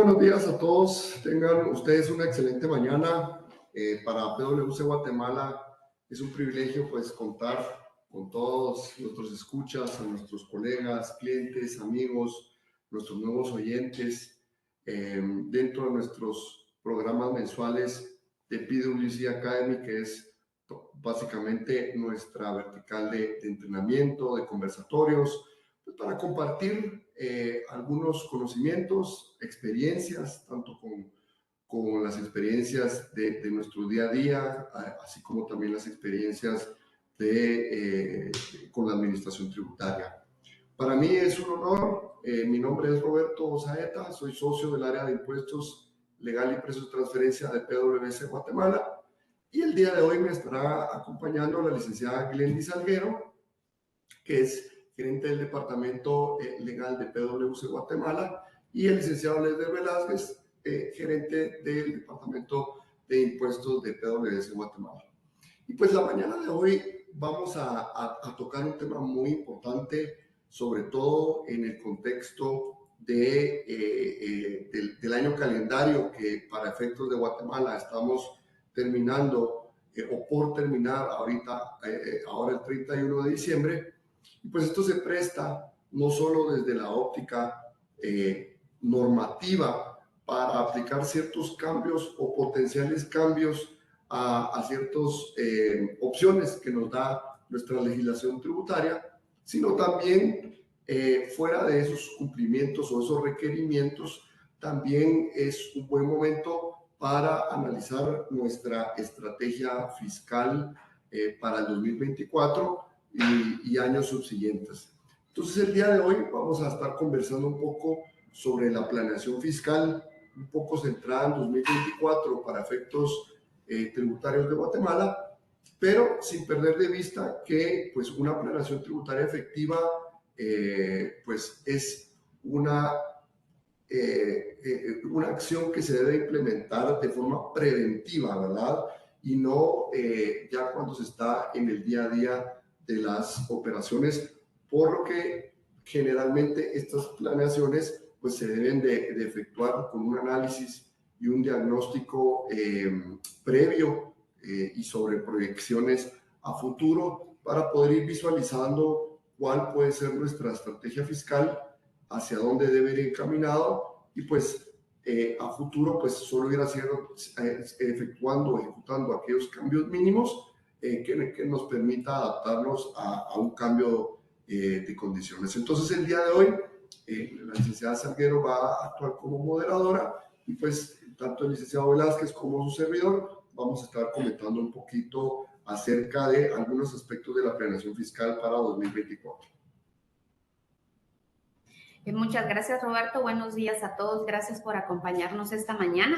buenos días a todos. Tengan ustedes una excelente mañana. Para PwC Guatemala es un privilegio pues contar con todos nuestros escuchas, a nuestros colegas, clientes, amigos, nuestros nuevos oyentes dentro de nuestros programas mensuales de PwC Academy, que es básicamente nuestra vertical de entrenamiento, de conversatorios, pues para compartir algunos conocimientos, experiencias, tanto con las experiencias de nuestro día a día, así como también las experiencias con la administración tributaria. Para mí es un honor. Mi nombre es Roberto Saeta, soy socio del área de impuestos legal y precios de transferencia de PwC Guatemala, y el día de hoy me estará acompañando la licenciada Glendy Salguero, que es gerente del departamento legal de PwC Guatemala, y el licenciado Leder Velázquez, gerente del departamento de impuestos de PwC Guatemala. Y pues la mañana de hoy vamos a tocar un tema muy importante, sobre todo en el contexto del año calendario, que para efectos de Guatemala estamos terminando o por terminar ahora el 31 de diciembre. Y pues esto se presta no solo desde la óptica normativa para aplicar ciertos cambios o potenciales cambios a ciertas opciones que nos da nuestra legislación tributaria, sino también fuera de esos cumplimientos o esos requerimientos, también es un buen momento para analizar nuestra estrategia fiscal para el 2024 y años subsiguientes. Entonces, el día de hoy vamos a estar conversando un poco sobre la planeación fiscal, un poco centrada en 2024 para efectos tributarios de Guatemala, pero sin perder de vista que pues una planeación tributaria efectiva pues es una acción que se debe implementar de forma preventiva, ¿verdad? Y no ya cuando se está en el día a día de las operaciones, por lo que generalmente estas planeaciones pues se deben de efectuar con un análisis y un diagnóstico previo y sobre proyecciones a futuro para poder ir visualizando cuál puede ser nuestra estrategia fiscal, hacia dónde debe ir encaminado, y pues a futuro pues solo ir ejecutando aquellos cambios mínimos que nos permita adaptarnos a un cambio de condiciones. Entonces el día de hoy la licenciada Salguero va a actuar como moderadora, y pues tanto el licenciado Velázquez como su servidor vamos a estar comentando un poquito acerca de algunos aspectos de la planeación fiscal para 2024. Muchas gracias, Roberto. Buenos días a todos. Gracias por acompañarnos esta mañana.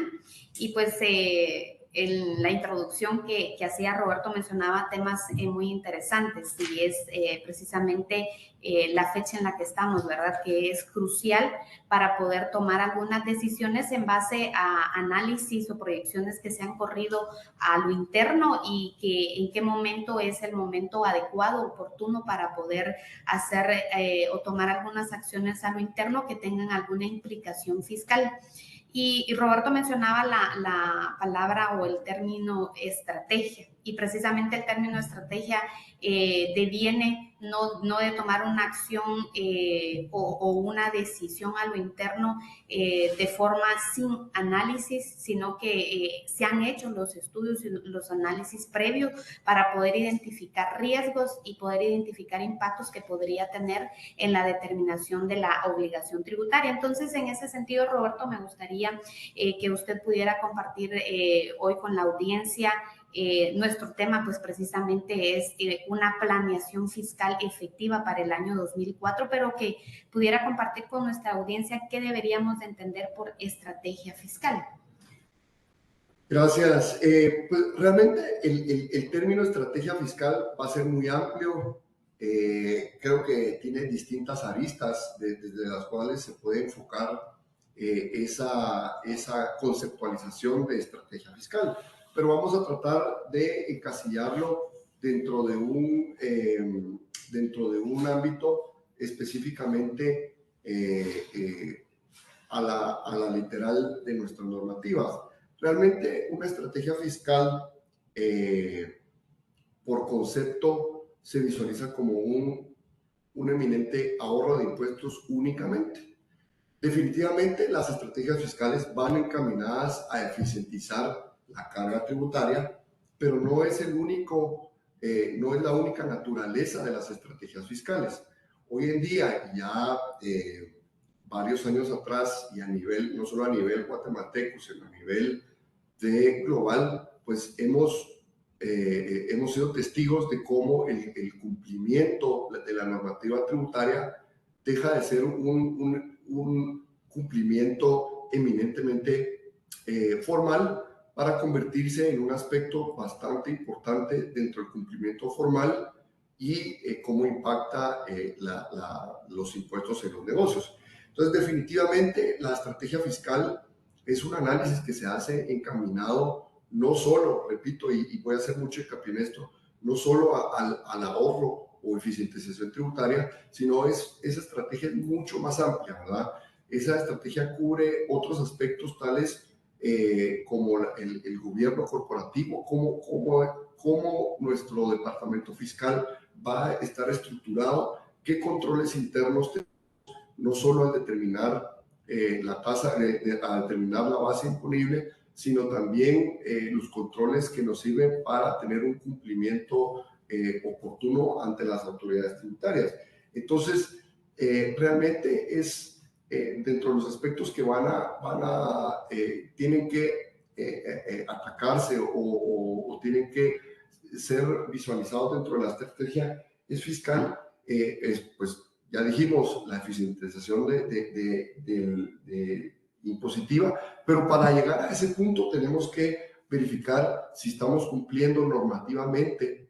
Y pues en la introducción que hacía Roberto mencionaba temas muy interesantes, y es precisamente la fecha en la que estamos, ¿verdad? Que es crucial para poder tomar algunas decisiones en base a análisis o proyecciones que se han corrido a lo interno, y que en qué momento es el momento adecuado, oportuno para poder hacer o tomar algunas acciones a lo interno que tengan alguna implicación fiscal. Y Roberto mencionaba la palabra o el término estrategia, y precisamente el término estrategia deviene no de tomar una acción o una decisión a lo interno de forma sin análisis, sino que se han hecho los estudios y los análisis previos para poder identificar riesgos y poder identificar impactos que podría tener en la determinación de la obligación tributaria. Entonces, en ese sentido, Roberto, me gustaría que usted pudiera compartir hoy con la audiencia. Nuestro tema pues precisamente es una planeación fiscal efectiva para el año 2004, pero que pudiera compartir con nuestra audiencia qué deberíamos de entender por estrategia fiscal. Gracias. Pues realmente el término estrategia fiscal va a ser muy amplio. Creo que tiene distintas aristas desde las cuales se puede enfocar esa conceptualización de estrategia fiscal. Pero vamos a tratar de encasillarlo dentro de un ámbito específicamente a la literal de nuestras normativas. Realmente una estrategia fiscal, por concepto, se visualiza como un eminente ahorro de impuestos únicamente. Definitivamente las estrategias fiscales van encaminadas a eficientizar la carga tributaria, pero no es no es la única naturaleza de las estrategias fiscales. Hoy en día, ya varios años atrás, y no solo a nivel guatemalteco, sino a nivel global, pues hemos sido testigos de cómo el cumplimiento de la normativa tributaria deja de ser un cumplimiento eminentemente formal para convertirse en un aspecto bastante importante dentro del cumplimiento formal y cómo impacta los impuestos en los negocios. Entonces, definitivamente, la estrategia fiscal es un análisis que se hace encaminado no solo, repito, y voy a hacer mucho hincapié en esto, no solo al ahorro o eficientización tributaria, sino esa estrategia es mucho más amplia, ¿verdad? Esa estrategia cubre otros aspectos tales como el gobierno corporativo, cómo nuestro departamento fiscal va a estar estructurado, qué controles internos tenemos, no solo al determinar la tasa, a determinar la base imponible, sino también los controles que nos sirven para tener un cumplimiento oportuno ante las autoridades tributarias. Entonces, realmente es dentro de los aspectos que tienen que atacarse o tienen que ser visualizados dentro de la estrategia es fiscal, pues ya dijimos, la eficientización impositiva, pero para llegar a ese punto tenemos que verificar si estamos cumpliendo normativamente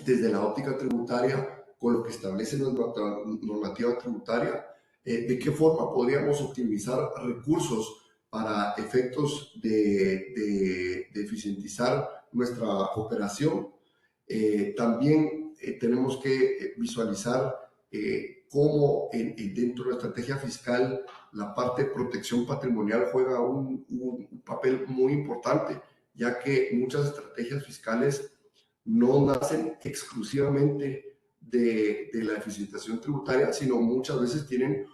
desde la óptica tributaria con lo que establece nuestra normativa tributaria, de qué forma podríamos optimizar recursos para efectos de eficientizar nuestra operación. También tenemos que visualizar cómo dentro de la estrategia fiscal la parte de protección patrimonial juega un papel muy importante, ya que muchas estrategias fiscales no nacen exclusivamente de la eficientización tributaria, sino muchas veces tienen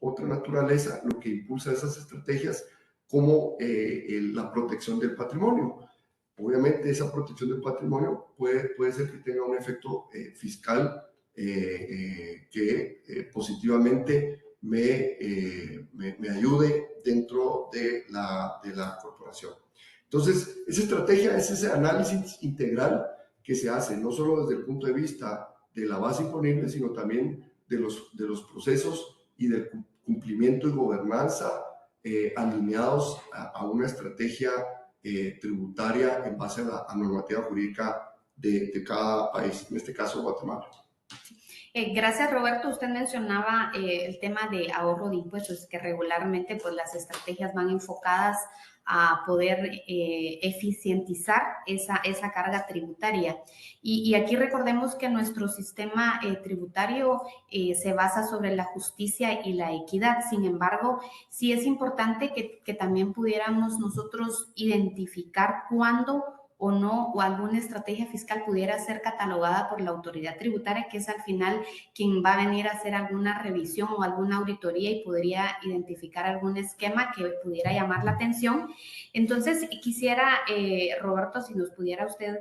otra naturaleza, lo que impulsa esas estrategias, como la protección del patrimonio. Obviamente esa protección del patrimonio puede ser que tenga un efecto fiscal que positivamente me ayude dentro de la corporación. Entonces, esa estrategia es ese análisis integral que se hace no solo desde el punto de vista de la base imponible, sino también de los procesos y del cumplimiento y gobernanza alineados a una estrategia tributaria en base a la normativa jurídica de cada país, en este caso Guatemala. Gracias, Roberto. Usted mencionaba el tema de ahorro de impuestos, que regularmente pues, las estrategias van enfocadas a poder eficientizar esa carga tributaria. Y aquí recordemos que nuestro sistema tributario se basa sobre la justicia y la equidad. Sin embargo, sí es importante que también pudiéramos nosotros identificar cuándo o no, o alguna estrategia fiscal pudiera ser catalogada por la autoridad tributaria, que es al final quien va a venir a hacer alguna revisión o alguna auditoría y podría identificar algún esquema que pudiera llamar la atención. Entonces, quisiera, Roberto, si nos pudiera usted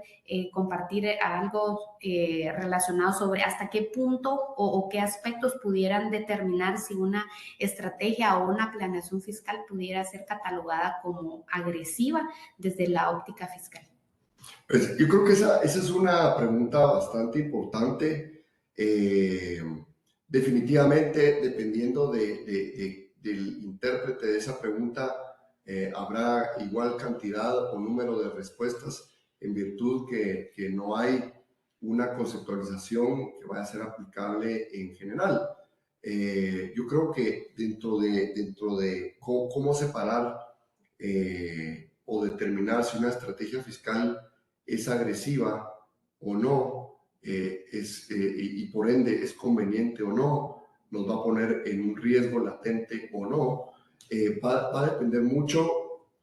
compartir algo relacionado sobre hasta qué punto o qué aspectos pudieran determinar si una estrategia o una planeación fiscal pudiera ser catalogada como agresiva desde la óptica fiscal. Pues yo creo que esa es una pregunta bastante importante. Definitivamente, dependiendo del intérprete de esa pregunta, habrá igual cantidad o número de respuestas en virtud que no hay una conceptualización que vaya a ser aplicable en general. Yo creo que dentro de cómo separar o determinar si una estrategia fiscal es agresiva o no, y por ende es conveniente o no, nos va a poner en un riesgo latente o no, va a depender mucho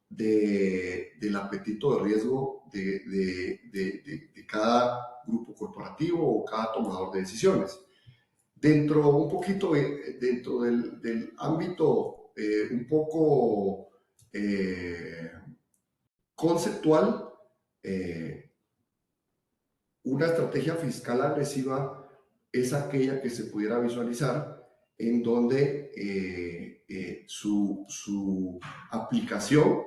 del apetito de riesgo de cada grupo corporativo o cada tomador de decisiones. Dentro un poquito, dentro del ámbito un poco conceptual, una estrategia fiscal agresiva es aquella que se pudiera visualizar en donde su aplicación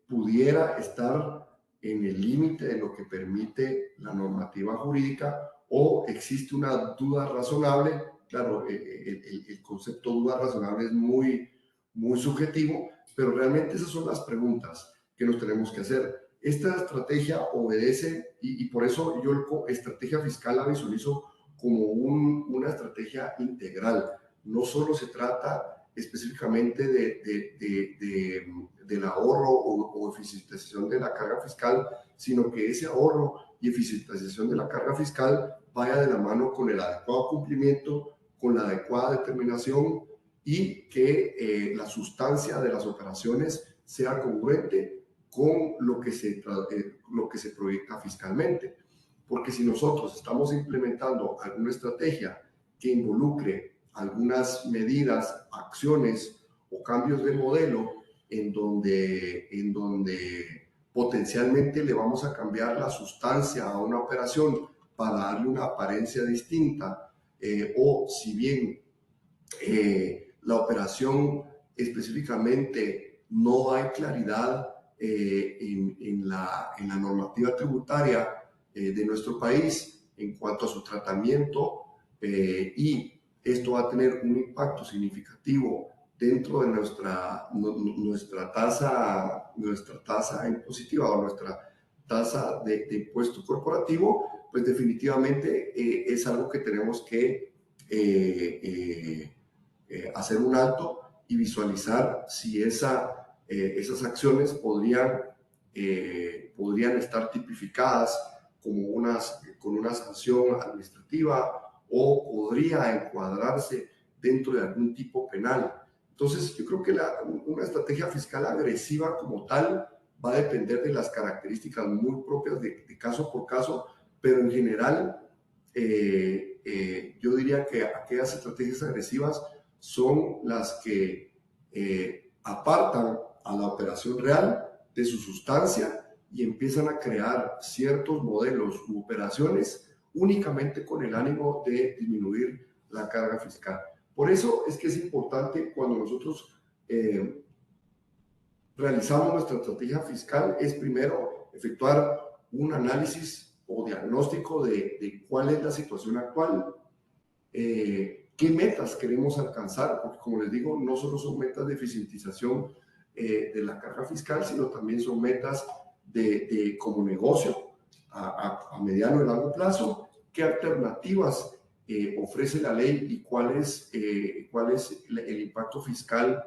pudiera estar en el límite de lo que permite la normativa jurídica o existe una duda razonable. Claro, el concepto duda razonable es muy subjetivo, pero realmente esas son las preguntas que nos tenemos que hacer. Esta estrategia obedece, y por eso yo estrategia fiscal la visualizo como una estrategia integral. No solo se trata específicamente del ahorro o eficientización de la carga fiscal, sino que ese ahorro y eficientización de la carga fiscal vaya de la mano con el adecuado cumplimiento, con la adecuada determinación y que la sustancia de las operaciones sea congruente con lo que se proyecta fiscalmente. Porque si nosotros estamos implementando alguna estrategia que involucre algunas medidas, acciones o cambios de modelo en donde potencialmente le vamos a cambiar la sustancia a una operación para darle una apariencia distinta, o si bien la operación específicamente no hay claridad en la normativa tributaria de nuestro país en cuanto a su tratamiento, y esto va a tener un impacto significativo dentro de nuestra tasa impositiva o nuestra tasa de impuesto corporativo, pues definitivamente es algo que tenemos que hacer un alto y visualizar si esas acciones podrían estar tipificadas con una sanción administrativa o podría encuadrarse dentro de algún tipo penal. Entonces, yo creo que una estrategia fiscal agresiva como tal va a depender de las características muy propias de caso por caso, pero en general yo diría que aquellas estrategias agresivas son las que apartan a la operación real de su sustancia y empiezan a crear ciertos modelos u operaciones únicamente con el ánimo de disminuir la carga fiscal. Por eso es que es importante cuando nosotros realizamos nuestra estrategia fiscal, es primero efectuar un análisis o diagnóstico de cuál es la situación actual, qué metas queremos alcanzar, porque como les digo, no solo son metas de eficientización de la carga fiscal, sino también son metas como negocio a mediano y largo plazo, qué alternativas ofrece la ley y cuál es el impacto fiscal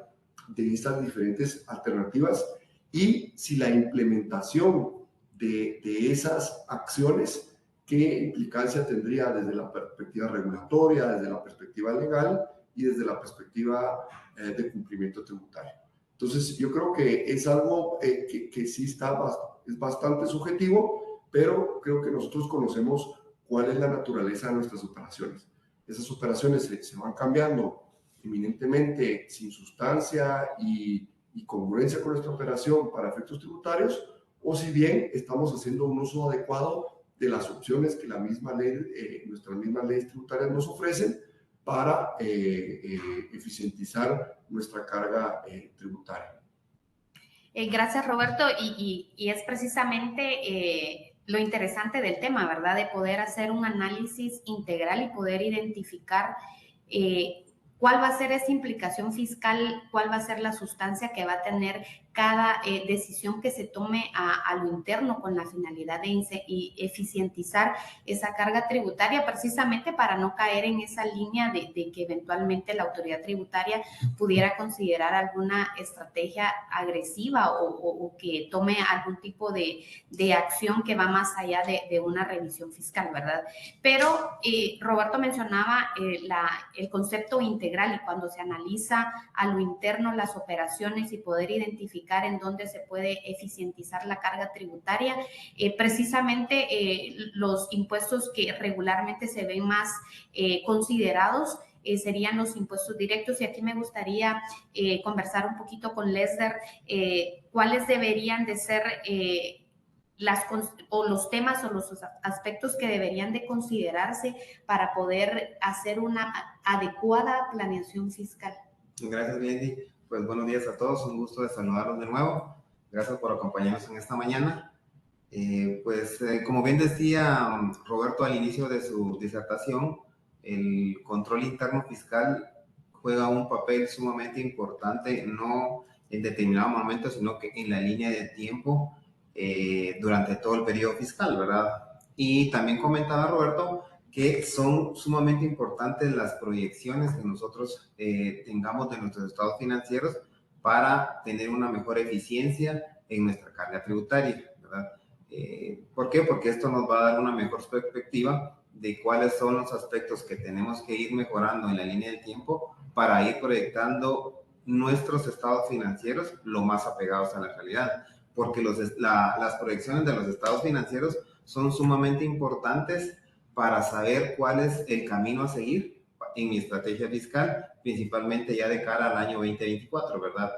de estas diferentes alternativas, y si la implementación de esas acciones, qué implicancia tendría desde la perspectiva regulatoria, desde la perspectiva legal y desde la perspectiva de cumplimiento tributario. Entonces, yo creo que es algo que sí es bastante subjetivo, pero creo que nosotros conocemos cuál es la naturaleza de nuestras operaciones. Esas operaciones se van cambiando eminentemente sin sustancia y congruencia con nuestra operación para efectos tributarios, o si bien estamos haciendo un uso adecuado de las opciones que nuestras mismas leyes tributarias nos ofrecen para eficientizar nuestra carga tributaria. Gracias, Roberto. Y es precisamente lo interesante del tema, ¿verdad? De poder hacer un análisis integral y poder identificar cuál va a ser esa implicación fiscal, cuál va a ser la sustancia que va a tener cada decisión que se tome a lo interno con la finalidad de eficientizar esa carga tributaria, precisamente para no caer en esa línea de que eventualmente la autoridad tributaria pudiera considerar alguna estrategia agresiva o que tome algún tipo de acción que va más allá de una revisión fiscal, ¿verdad? Pero Roberto mencionaba el concepto integral, y cuando se analiza a lo interno las operaciones y poder identificar en dónde se puede eficientizar la carga tributaria, precisamente los impuestos que regularmente se ven más considerados serían los impuestos directos. Y aquí me gustaría conversar un poquito con Lester cuáles deberían de ser los temas o los aspectos que deberían de considerarse para poder hacer una adecuada planeación fiscal. Gracias, Glendy. Pues buenos días a todos, un gusto de saludarlos de nuevo. Gracias por acompañarnos en esta mañana. Como bien decía Roberto al inicio de su disertación, el control interno fiscal juega un papel sumamente importante, no en determinado momento, sino que en la línea de tiempo durante todo el periodo fiscal, ¿verdad? Y también comentaba Roberto que son sumamente importantes las proyecciones que nosotros tengamos de nuestros estados financieros para tener una mejor eficiencia en nuestra carga tributaria, ¿verdad? ¿Por qué? Porque esto nos va a dar una mejor perspectiva de cuáles son los aspectos que tenemos que ir mejorando en la línea del tiempo para ir proyectando nuestros estados financieros lo más apegados a la realidad, porque las proyecciones de los estados financieros son sumamente importantes para saber cuál es el camino a seguir en mi estrategia fiscal, principalmente ya de cara al año 2024, ¿verdad?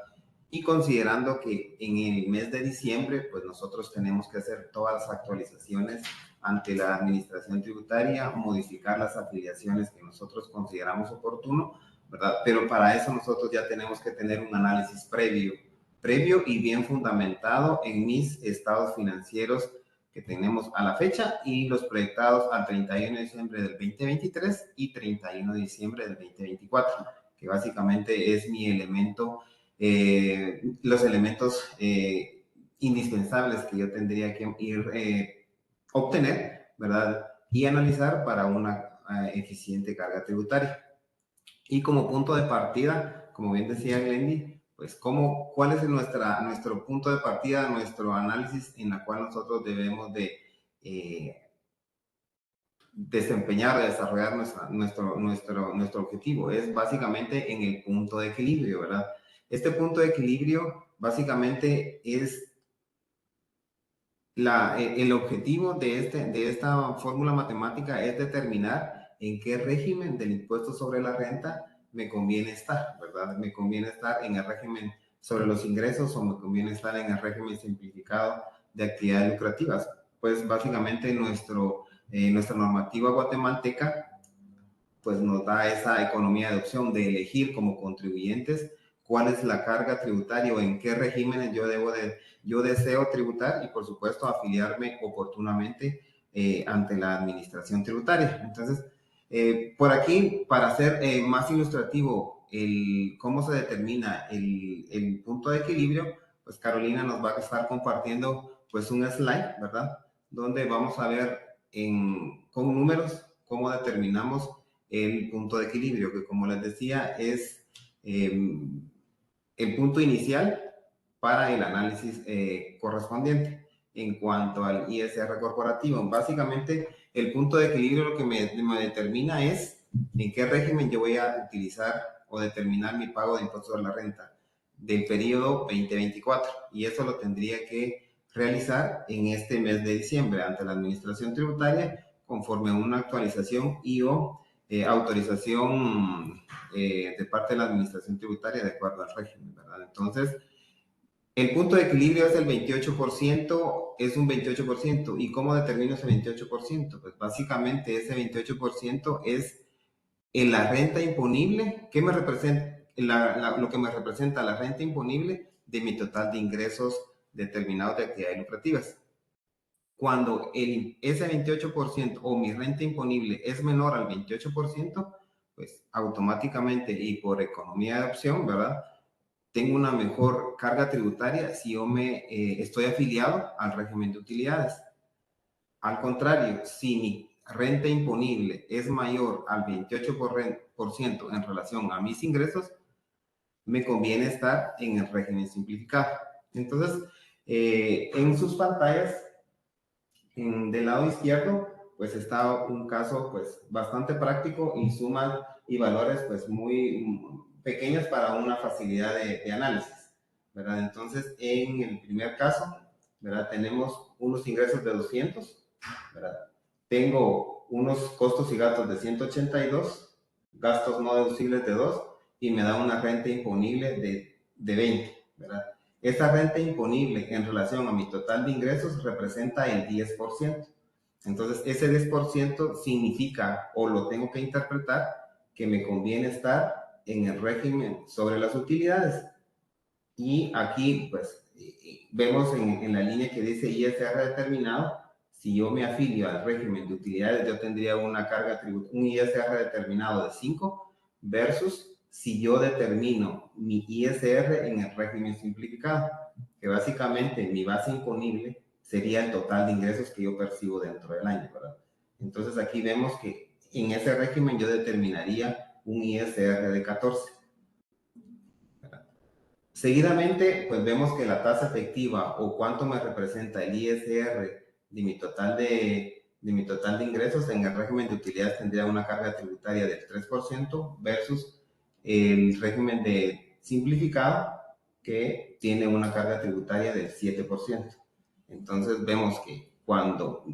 Y considerando que en el mes de diciembre, pues nosotros tenemos que hacer todas las actualizaciones ante la administración tributaria, modificar las afiliaciones que nosotros consideramos oportuno, ¿verdad? Pero para eso nosotros ya tenemos que tener un análisis previo y bien fundamentado en mis estados financieros que tenemos a la fecha y los proyectados al 31 de diciembre del 2023 y 31 de diciembre del 2024, que básicamente es mi elemento, los elementos indispensables que yo tendría que ir obtener, ¿verdad? Y analizar para una eficiente carga tributaria. Y como punto de partida, como bien decía Glendy, pues ¿cuál es nuestro punto de partida, nuestro análisis en la cual nosotros debemos de desempeñar, desarrollar nuestro objetivo? Es básicamente en el punto de equilibrio, ¿verdad? Este punto de equilibrio básicamente es el objetivo de esta fórmula matemática es determinar en qué régimen del impuesto sobre la renta me conviene estar, ¿verdad? Me conviene estar en el régimen sobre los ingresos o me conviene estar en el régimen simplificado de actividades lucrativas. Pues básicamente nuestra normativa guatemalteca pues nos da esa economía de opción de elegir como contribuyentes cuál es la carga tributaria o en qué regímenes yo deseo tributar y por supuesto afiliarme oportunamente ante la administración tributaria. Entonces, por aquí, para hacer más ilustrativo cómo se determina el punto de equilibrio, pues Carolina nos va a estar compartiendo pues un slide, ¿verdad? Donde vamos a ver con números cómo determinamos el punto de equilibrio, que como les decía es el punto inicial para el análisis correspondiente en cuanto al ISR corporativo. Básicamente, el punto de equilibrio lo que me determina es en qué régimen yo voy a utilizar o determinar mi pago de impuestos a la renta del periodo 2024. Y eso lo tendría que realizar en este mes de diciembre ante la administración tributaria conforme a una actualización y o autorización de parte de la administración tributaria de acuerdo al régimen, ¿verdad? Entonces, el punto de equilibrio es el 28%, es un 28%. ¿Y cómo determino ese 28%? Pues básicamente ese 28% es en la renta imponible, ¿qué me representa? Lo que me representa la renta imponible de mi total de ingresos determinados de actividades lucrativas. Cuando ese 28% o mi renta imponible es menor al 28%, pues automáticamente y por economía de opción, ¿verdad? tengo una mejor carga tributaria si yo estoy afiliado al régimen de utilidades. Al contrario, si mi renta imponible es mayor al 28% en relación a mis ingresos, me conviene estar en el régimen simplificado. Entonces, en sus pantallas, del lado izquierdo, pues está un caso pues bastante práctico y sumas y valores pues muy pequeños para una facilidad de análisis, ¿verdad? Entonces, en el primer caso, ¿verdad? Tenemos unos ingresos de 200, ¿verdad? Tengo unos costos y gastos de 182, gastos no deducibles de 2, y me da una renta imponible de 20, ¿verdad? Esa renta imponible en relación a mi total de ingresos representa el 10%. Entonces, ese 10% significa, o lo tengo que interpretar, que me conviene estar en el régimen sobre las utilidades. Y aquí, pues, vemos en la línea que dice ISR determinado, si yo me afilio al régimen de utilidades, yo tendría una carga tributaria, un ISR determinado de 5 versus si yo determino mi ISR en el régimen simplificado, que básicamente mi base imponible sería el total de ingresos que yo percibo dentro del año, ¿verdad? Entonces aquí vemos que en ese régimen yo determinaría un ISR de 14. Seguidamente, pues vemos que la tasa efectiva o cuánto me representa el ISR de mi total de ingresos en el régimen de utilidades tendría una carga tributaria del 3% versus el régimen de simplificado que tiene una carga tributaria del 7%. Entonces vemos que cuando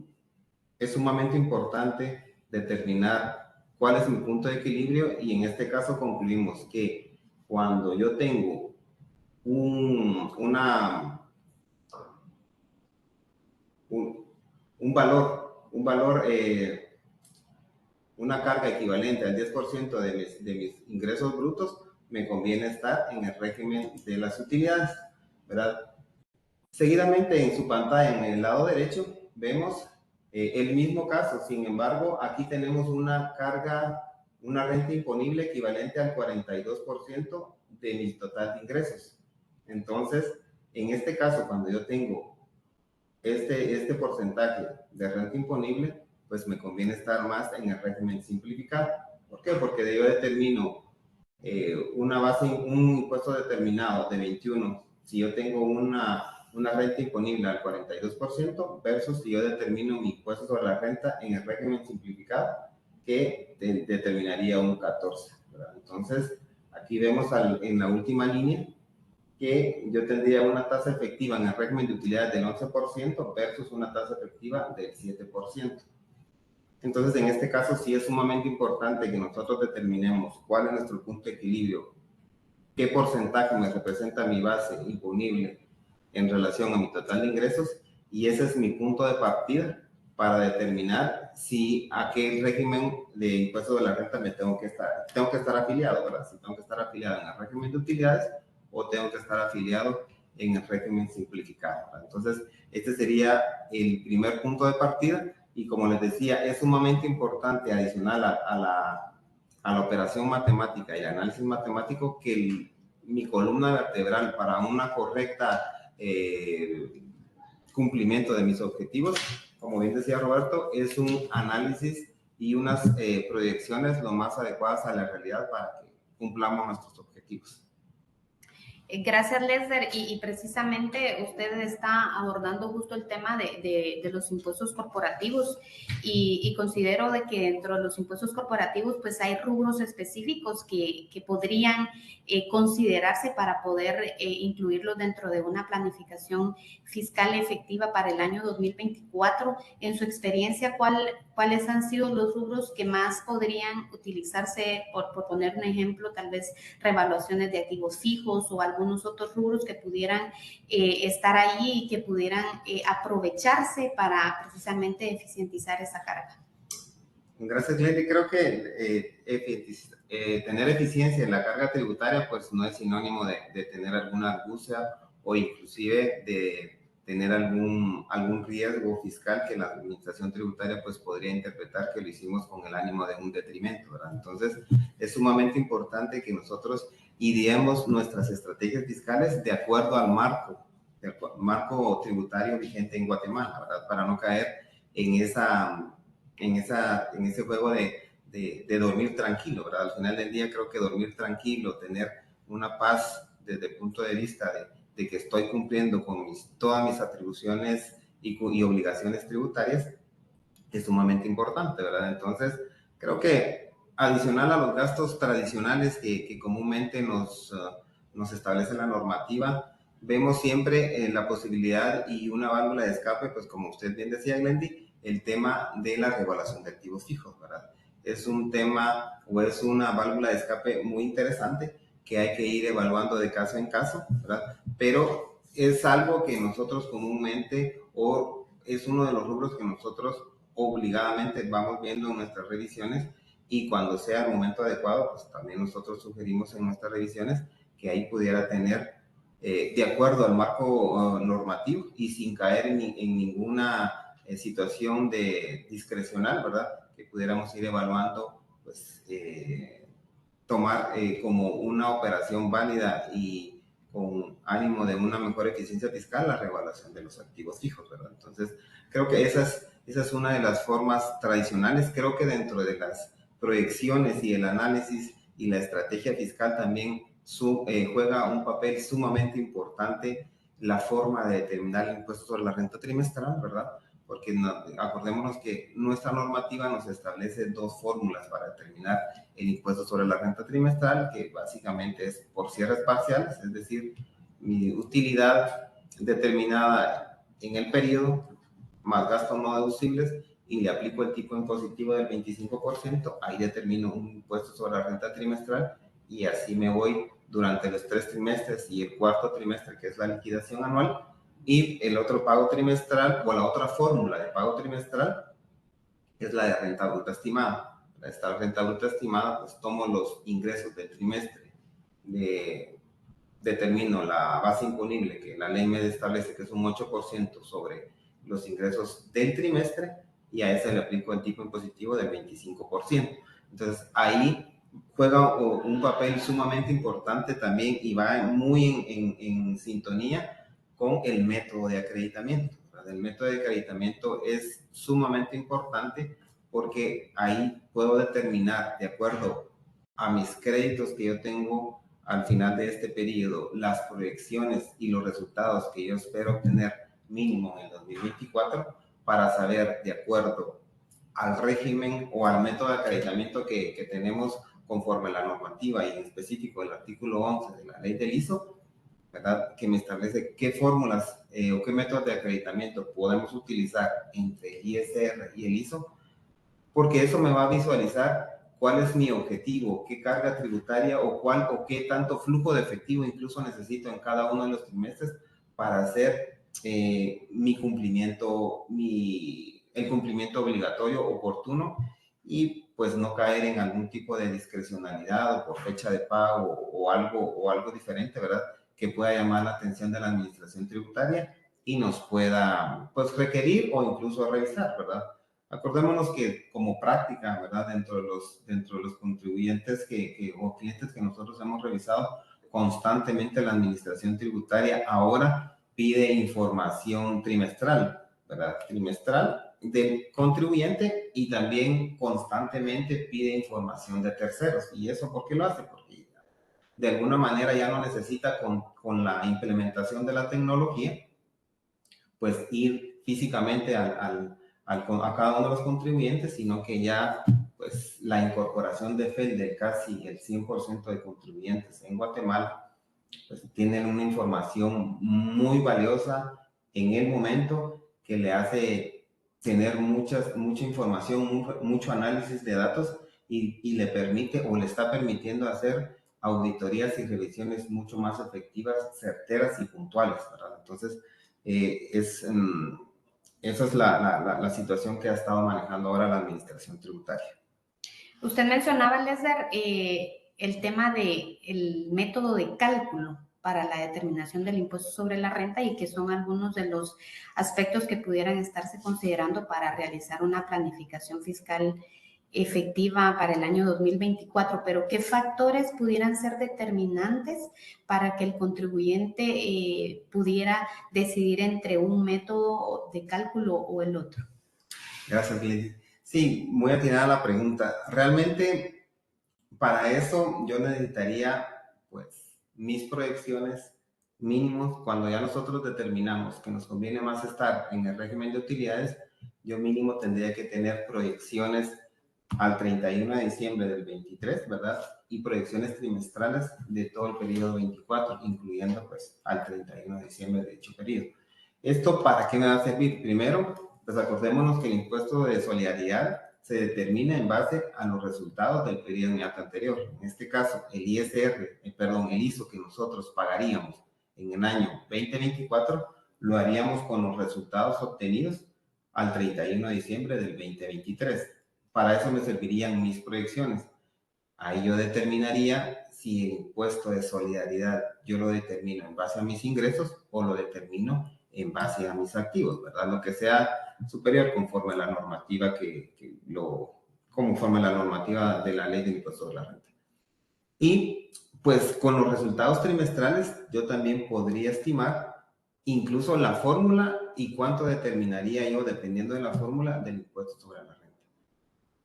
es sumamente importante determinar cuál es mi punto de equilibrio y en este caso concluimos que cuando yo tengo un valor, una carga equivalente al 10% de mis ingresos brutos, me conviene estar en el régimen de las utilidades, ¿verdad? Seguidamente en su pantalla, en el lado derecho, vemos el mismo caso. Sin embargo, aquí tenemos una renta imponible equivalente al 42% de mi total de ingresos. Entonces, en este caso, cuando yo tengo este porcentaje de renta imponible, pues me conviene estar más en el régimen simplificado. ¿Por qué? Porque yo determino un impuesto determinado de 21, si yo tengo una renta imponible al 42% versus si yo determino mi impuesto sobre la renta en el régimen simplificado, que determinaría un 14, ¿verdad? Entonces, aquí vemos en la última línea que yo tendría una tasa efectiva en el régimen de utilidades del 11% versus una tasa efectiva del 7%. Entonces, en este caso sí es sumamente importante que nosotros determinemos cuál es nuestro punto de equilibrio, qué porcentaje me representa mi base imponible en relación a mi total de ingresos, y ese es mi punto de partida para determinar si a qué régimen de impuesto de la renta tengo que estar afiliado, ¿verdad? Si tengo que estar afiliado en el régimen de utilidades o tengo que estar afiliado en el régimen simplificado, ¿verdad? Entonces, este sería el primer punto de partida. Y como les decía, es sumamente importante, adicional a la operación matemática y el análisis matemático, que mi columna vertebral para una correcta cumplimiento de mis objetivos, como bien decía Roberto, es un análisis y unas proyecciones lo más adecuadas a la realidad para que cumplamos nuestros objetivos. Gracias, Lester. Y precisamente usted está abordando justo el tema de los impuestos corporativos y considero de que dentro de los impuestos corporativos pues hay rubros específicos que podrían considerarse para poder incluirlos dentro de una planificación fiscal efectiva para el año 2024. En su experiencia, ¿cuáles han sido los rubros que más podrían utilizarse, por poner un ejemplo, tal vez revaluaciones de activos fijos o algunos otros rubros que pudieran estar allí y que pudieran aprovecharse para precisamente eficientizar esa carga? Gracias, Lely. Creo que tener eficiencia en la carga tributaria pues no es sinónimo de tener alguna argucia o inclusive de tener algún riesgo fiscal que la administración tributaria pues podría interpretar que lo hicimos con el ánimo de un detrimento, ¿verdad? Entonces, es sumamente importante que nosotros ideemos nuestras estrategias fiscales de acuerdo al marco tributario vigente en Guatemala, ¿verdad? Para no caer en ese juego de dormir tranquilo, ¿verdad? Al final del día creo que dormir tranquilo, tener una paz desde el punto de vista de que estoy cumpliendo con todas mis atribuciones y obligaciones tributarias es sumamente importante, ¿verdad? Entonces, creo que adicional a los gastos tradicionales que comúnmente nos establece la normativa, vemos siempre la posibilidad y una válvula de escape, pues como usted bien decía, Glendy, el tema de la revaluación de activos fijos, ¿verdad? Es un tema o es una válvula de escape muy interesante que hay que ir evaluando de caso en caso, ¿verdad? Pero es algo que nosotros comúnmente, o es uno de los rubros que nosotros obligadamente vamos viendo en nuestras revisiones, y cuando sea el momento adecuado, pues también nosotros sugerimos en nuestras revisiones que ahí pudiera tener, de acuerdo al marco normativo y sin caer en ninguna situación de discrecional, ¿verdad? Que pudiéramos ir evaluando, pues, tomar como una operación válida y con ánimo de una mejor eficiencia fiscal la revaluación de los activos fijos, ¿verdad? Entonces, creo que esa es una de las formas tradicionales. Creo que dentro de las proyecciones y el análisis y la estrategia fiscal también juega un papel sumamente importante la forma de determinar el impuesto sobre la renta trimestral, ¿verdad? Porque acordémonos que nuestra normativa nos establece dos fórmulas para determinar el impuesto sobre la renta trimestral, que básicamente es por cierres parciales, es decir, mi utilidad determinada en el periodo, más gastos no deducibles, y le aplico el tipo impositivo del 25%, ahí determino un impuesto sobre la renta trimestral, y así me voy durante los 3 trimestres y el cuarto trimestre, que es la liquidación anual, y el otro pago trimestral, o la otra fórmula de pago trimestral, es la de renta bruta estimada. Esta renta bruta estimada, pues tomo los ingresos del trimestre, determino la base imponible que la ley me establece, que es un 8% sobre los ingresos del trimestre, y a ese le aplico el tipo impositivo del 25%. Entonces, ahí juega un papel sumamente importante también y va muy en sintonía con el método de acreditamiento. El método de acreditamiento es sumamente importante porque ahí puedo determinar, de acuerdo a mis créditos que yo tengo al final de este periodo, las proyecciones y los resultados que yo espero obtener mínimo en el 2024, para saber, de acuerdo al régimen o al método de acreditamiento que tenemos conforme a la normativa y en específico el artículo 11 de la ley del ISO, ¿verdad? Que me establece qué fórmulas o qué métodos de acreditamiento podemos utilizar entre el ISR y el ISO, porque eso me va a visualizar cuál es mi objetivo, qué carga tributaria o qué tanto flujo de efectivo incluso necesito en cada uno de los trimestres para hacer mi cumplimiento, el cumplimiento obligatorio oportuno, y pues no caer en algún tipo de discrecionalidad o por fecha de pago o algo diferente, ¿verdad? Que pueda llamar la atención de la administración tributaria y nos pueda pues requerir o incluso revisar, ¿verdad? Acordémonos que como práctica, ¿verdad? Dentro de los contribuyentes o clientes que nosotros hemos revisado, constantemente la administración tributaria ahora pide información trimestral, ¿verdad? Trimestral del contribuyente, y también constantemente pide información de terceros. ¿Y eso por qué lo hace? Porque de alguna manera ya no necesita con la implementación de la tecnología, pues ir físicamente a cada uno de los contribuyentes, sino que ya pues la incorporación de FEL de casi el 100% de contribuyentes en Guatemala, pues tienen una información muy valiosa en el momento, que le hace tener mucha información, mucho análisis de datos, y le permite o le está permitiendo hacer auditorías y revisiones mucho más efectivas, certeras y puntuales, ¿verdad? Entonces, esa es la situación que ha estado manejando ahora la administración tributaria. Usted mencionaba, Lesder, el tema del método de cálculo para la determinación del impuesto sobre la renta, y que son algunos de los aspectos que pudieran estarse considerando para realizar una planificación fiscal efectiva para el año 2024, pero ¿qué factores pudieran ser determinantes para que el contribuyente pudiera decidir entre un método de cálculo o el otro? Gracias, Lidia. Sí, muy atinada la pregunta. Realmente, para eso yo necesitaría, pues, mis proyecciones mínimos. Cuando ya nosotros determinamos que nos conviene más estar en el régimen de utilidades, yo mínimo tendría que tener proyecciones al 31 de diciembre del 23, ¿verdad? Y proyecciones trimestrales de todo el periodo 24, incluyendo pues al 31 de diciembre de dicho periodo. ¿Esto para qué me va a servir? Primero, pues acordémonos que el impuesto de solidaridad se determina en base a los resultados del periodo inmediato anterior. En este caso, el el ISO que nosotros pagaríamos en el año 2024, lo haríamos con los resultados obtenidos al 31 de diciembre del 2023. Para eso me servirían mis proyecciones. Ahí yo determinaría si el impuesto de solidaridad yo lo determino en base a mis ingresos o lo determino en base a mis activos, ¿verdad? Lo que sea superior conforme a la normativa conforme a la normativa de la ley del impuesto sobre la renta. Y pues con los resultados trimestrales yo también podría estimar incluso la fórmula y cuánto determinaría yo, dependiendo de la fórmula, del impuesto sobre la renta.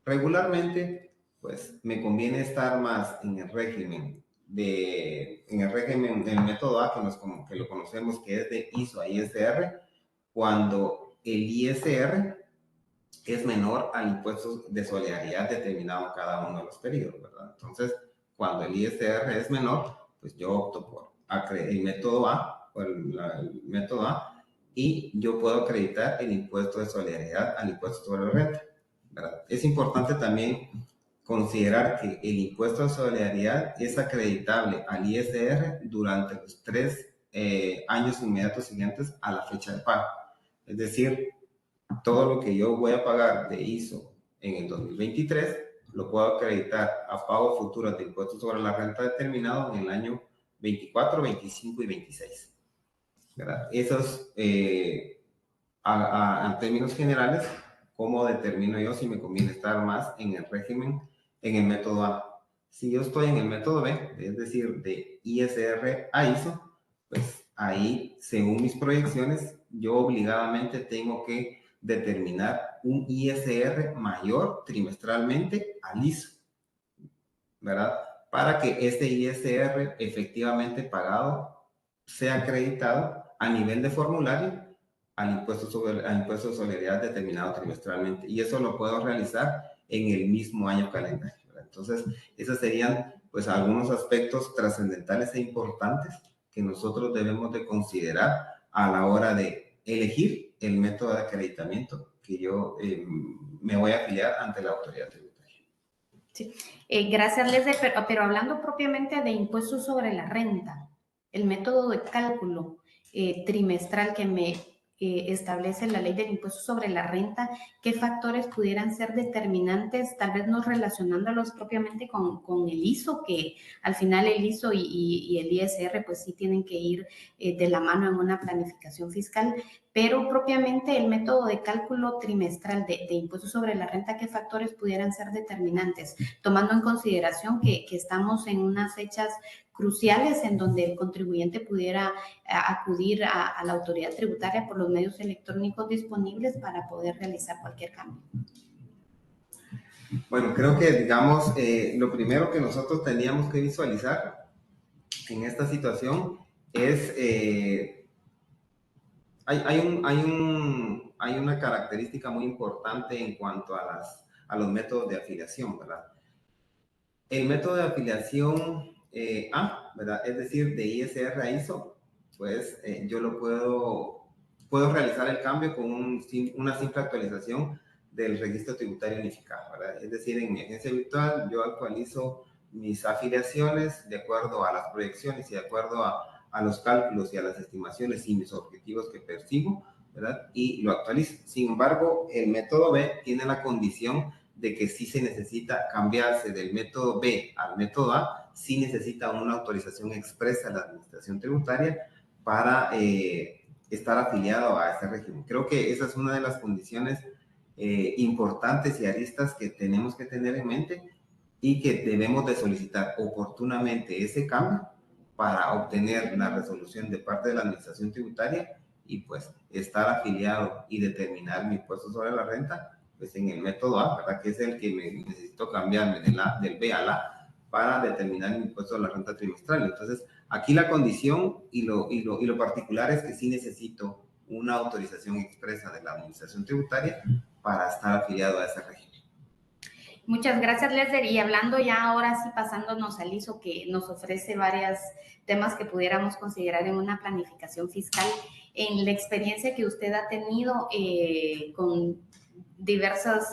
Regularmente, pues me conviene estar más en el régimen del método A, que lo conocemos, que es de ISO a ISR, cuando el ISR es menor al impuesto de solidaridad determinado en cada uno de los periodos, ¿verdad? Entonces, cuando el ISR es menor, pues yo opto por el método A, y yo puedo acreditar el impuesto de solidaridad al impuesto sobre la renta, ¿verdad? Es importante también considerar que el impuesto de solidaridad es acreditable al ISR durante los 3 años inmediatos siguientes a la fecha de pago. Es decir, todo lo que yo voy a pagar de ISO en el 2023 lo puedo acreditar a pago futuro de impuestos sobre la renta determinado en el año 24, 25 y 26. ¿Verdad? Esos, en términos generales, ¿cómo determino yo si me conviene estar más en el régimen, en el método A? Si yo estoy en el método B, es decir, de ISR a ISO, pues ahí, según mis proyecciones, yo obligadamente tengo que determinar un ISR mayor trimestralmente al ISO, ¿verdad? Para que este ISR efectivamente pagado sea acreditado a nivel de formulario al impuesto de solidaridad determinado trimestralmente. Y eso lo puedo realizar en el mismo año calendario, ¿verdad? Entonces, esos serían pues algunos aspectos trascendentales e importantes que nosotros debemos de considerar a la hora de elegir el método de acreditamiento que yo me voy a afiliar ante la autoridad tributaria. Sí. Gracias, Leslie, pero hablando propiamente de impuestos sobre la renta, el método de cálculo trimestral que me establece la ley del impuesto sobre la renta, ¿qué factores pudieran ser determinantes, tal vez no relacionándolos propiamente con el ISO, que al final el ISO y el ISR pues sí tienen que ir de la mano en una planificación fiscal, pero propiamente el método de cálculo trimestral de impuestos sobre la renta, ¿qué factores pudieran ser determinantes? Tomando en consideración que estamos en unas fechas cruciales en donde el contribuyente pudiera acudir a la autoridad tributaria por los medios electrónicos disponibles para poder realizar cualquier cambio. Bueno, creo que, digamos, lo primero que nosotros teníamos que visualizar en esta situación es, hay una característica muy importante en cuanto a los métodos de afiliación, ¿verdad? El método de afiliación A, ¿verdad? Es decir, de ISR a ISO, pues yo lo puedo realizar el cambio con una simple actualización del registro tributario unificado, ¿verdad? Es decir, en mi agencia virtual yo actualizo mis afiliaciones de acuerdo a las proyecciones y de acuerdo a los cálculos y a las estimaciones y mis objetivos que persigo, ¿verdad? Y lo actualizo. Sin embargo, el método B tiene la condición de que sí se necesita cambiarse del método B al método A, sí necesita una autorización expresa de la administración tributaria para estar afiliado a ese régimen. Creo que esa es una de las condiciones importantes y aristas que tenemos que tener en mente y que debemos de solicitar oportunamente ese cambio para obtener la resolución de parte de la administración tributaria y pues estar afiliado y determinar mi impuesto sobre la renta pues en el método A, ¿verdad? Que es el que me necesito cambiarme del B al A para determinar mi impuesto sobre la renta trimestral. Entonces, aquí la condición y lo particular es que sí necesito una autorización expresa de la administración tributaria para estar afiliado a ese régimen. Muchas gracias, Lesder. Y hablando ya ahora sí, pasándonos al ISO, que nos ofrece varios temas que pudiéramos considerar en una planificación fiscal, en la experiencia que usted ha tenido con diversos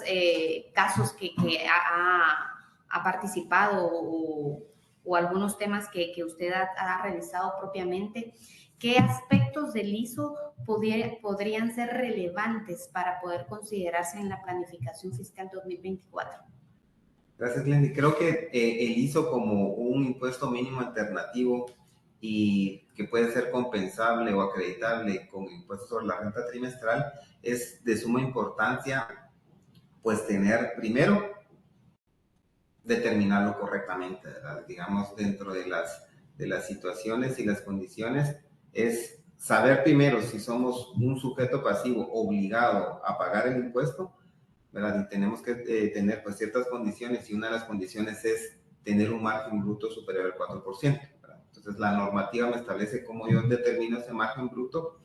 casos que ha participado o algunos temas que usted ha revisado propiamente, ¿qué aspectos del ISO podrían ser relevantes para poder considerarse en la planificación fiscal 2024? Gracias, Glendy. Creo que el ISO como un impuesto mínimo alternativo y que puede ser compensable o acreditable con el impuesto sobre la renta trimestral es de suma importancia, pues tener primero, determinarlo correctamente, ¿verdad? Digamos, dentro de las situaciones y las condiciones, es saber primero si somos un sujeto pasivo obligado a pagar el impuesto, ¿verdad? Y tenemos que tener pues ciertas condiciones y una de las condiciones es tener un margen bruto superior al 4%, ¿verdad? Entonces la normativa me establece cómo yo determino ese margen bruto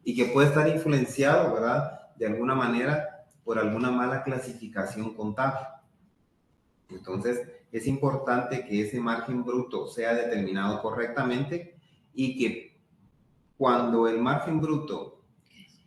y que puede estar influenciado, ¿verdad? De alguna manera por alguna mala clasificación contable. Entonces es importante que ese margen bruto sea determinado correctamente y que cuando el margen bruto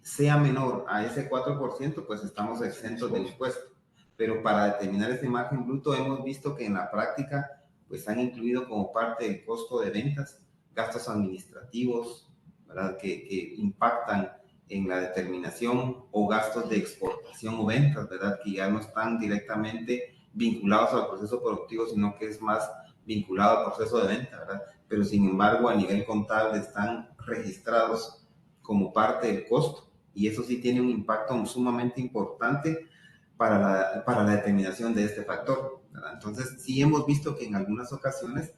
sea menor a ese 4%, pues estamos exentos del impuesto. Pero para determinar ese margen bruto hemos visto que en la práctica pues han incluido como parte del costo de ventas gastos administrativos, ¿verdad? Que impactan en la determinación o gastos de exportación o ventas, ¿verdad? Que ya no están directamente vinculados al proceso productivo, sino que es más vinculado al proceso de venta, ¿verdad? Pero sin embargo a nivel contable están registrados como parte del costo y eso sí tiene un impacto sumamente importante para la determinación de este factor, ¿verdad? Entonces sí hemos visto que en algunas ocasiones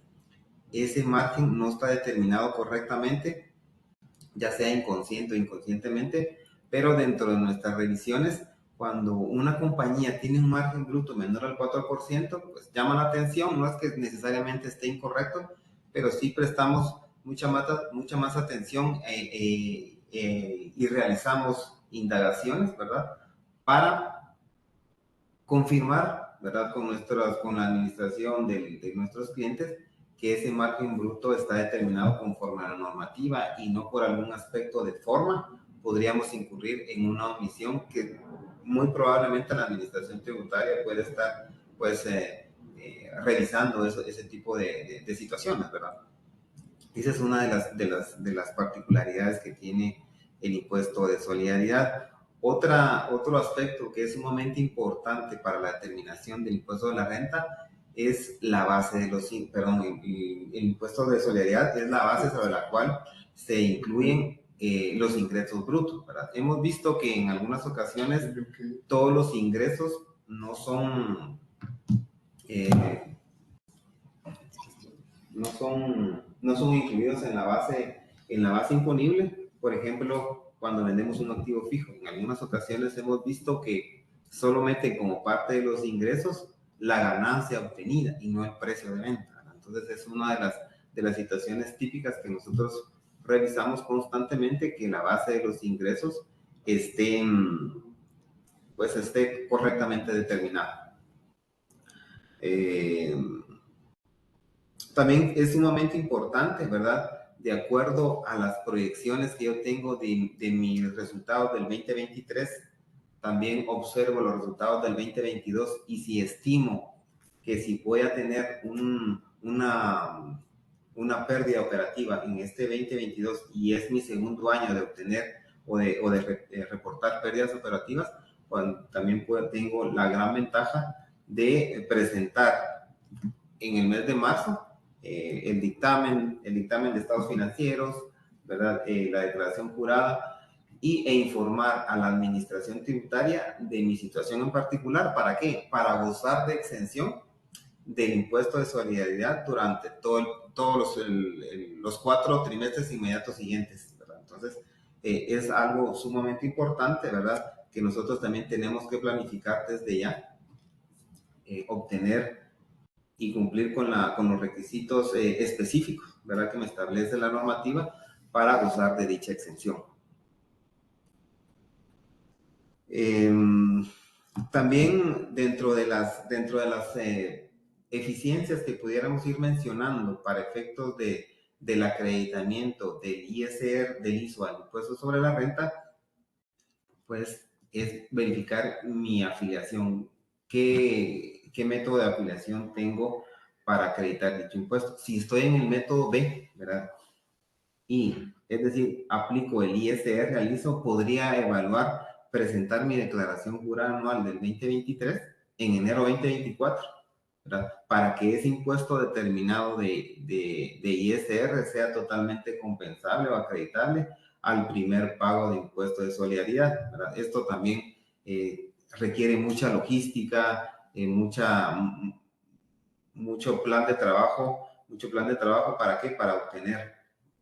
ese margen no está determinado correctamente, ya sea inconsciente o inconscientemente, pero dentro de nuestras revisiones, cuando una compañía tiene un margen bruto menor al 4%, pues llama la atención, no es que necesariamente esté incorrecto, pero sí prestamos mucha más atención y realizamos indagaciones, ¿verdad? Para confirmar, ¿verdad? Con la administración de nuestros clientes que ese margen bruto está determinado conforme a la normativa y no por algún aspecto de forma, podríamos incurrir en una omisión que muy probablemente la administración tributaria puede estar, pues, revisando ese tipo de situaciones, ¿verdad? Esa es una de las particularidades que tiene el impuesto de solidaridad. Otro aspecto que es sumamente importante para la determinación del impuesto de la renta es la base de el impuesto de solidaridad es la base sobre la cual se incluyen los ingresos brutos, ¿verdad? Hemos visto que en algunas ocasiones todos los ingresos no son incluidos en la base imponible. Por ejemplo, cuando vendemos un activo fijo, en algunas ocasiones hemos visto que solo meten como parte de los ingresos la ganancia obtenida y no el precio de venta, ¿verdad? Entonces es una de las situaciones típicas que nosotros revisamos constantemente, que la base de los ingresos esté correctamente determinada. También es sumamente importante, ¿verdad? De acuerdo a las proyecciones que yo tengo de mis resultados del 2023, también observo los resultados del 2022 y si estimo que si voy a tener una pérdida operativa en este 2022 y es mi segundo año de obtener o de reportar pérdidas operativas, pues también tengo la gran ventaja de presentar en el mes de marzo el dictamen de estados financieros, ¿verdad? La declaración jurada e informar a la administración tributaria de mi situación en particular. ¿Para qué? Para gozar de exención del impuesto de solidaridad durante todos los 4 trimestres inmediatos siguientes, ¿verdad? Entonces, es algo sumamente importante, ¿verdad? Que nosotros también tenemos que planificar desde ya, obtener y cumplir con los requisitos específicos, ¿verdad? Que me establece la normativa para gozar de dicha exención. También dentro de las eficiencias que pudiéramos ir mencionando para efectos del acreditamiento del ISR, del ISO al impuesto sobre la renta, pues es verificar mi afiliación, qué método de afiliación tengo para acreditar dicho impuesto. Si estoy en el método B, ¿verdad? Y, es decir, aplico el ISR al ISO, podría evaluar presentar mi declaración jurada anual del 2023 en enero 2024, ¿verdad? Para que ese impuesto determinado de ISR sea totalmente compensable o acreditable al primer pago de impuesto de solidaridad, ¿verdad? Esto también requiere mucha logística, mucho plan de trabajo. ¿Para qué? Para obtener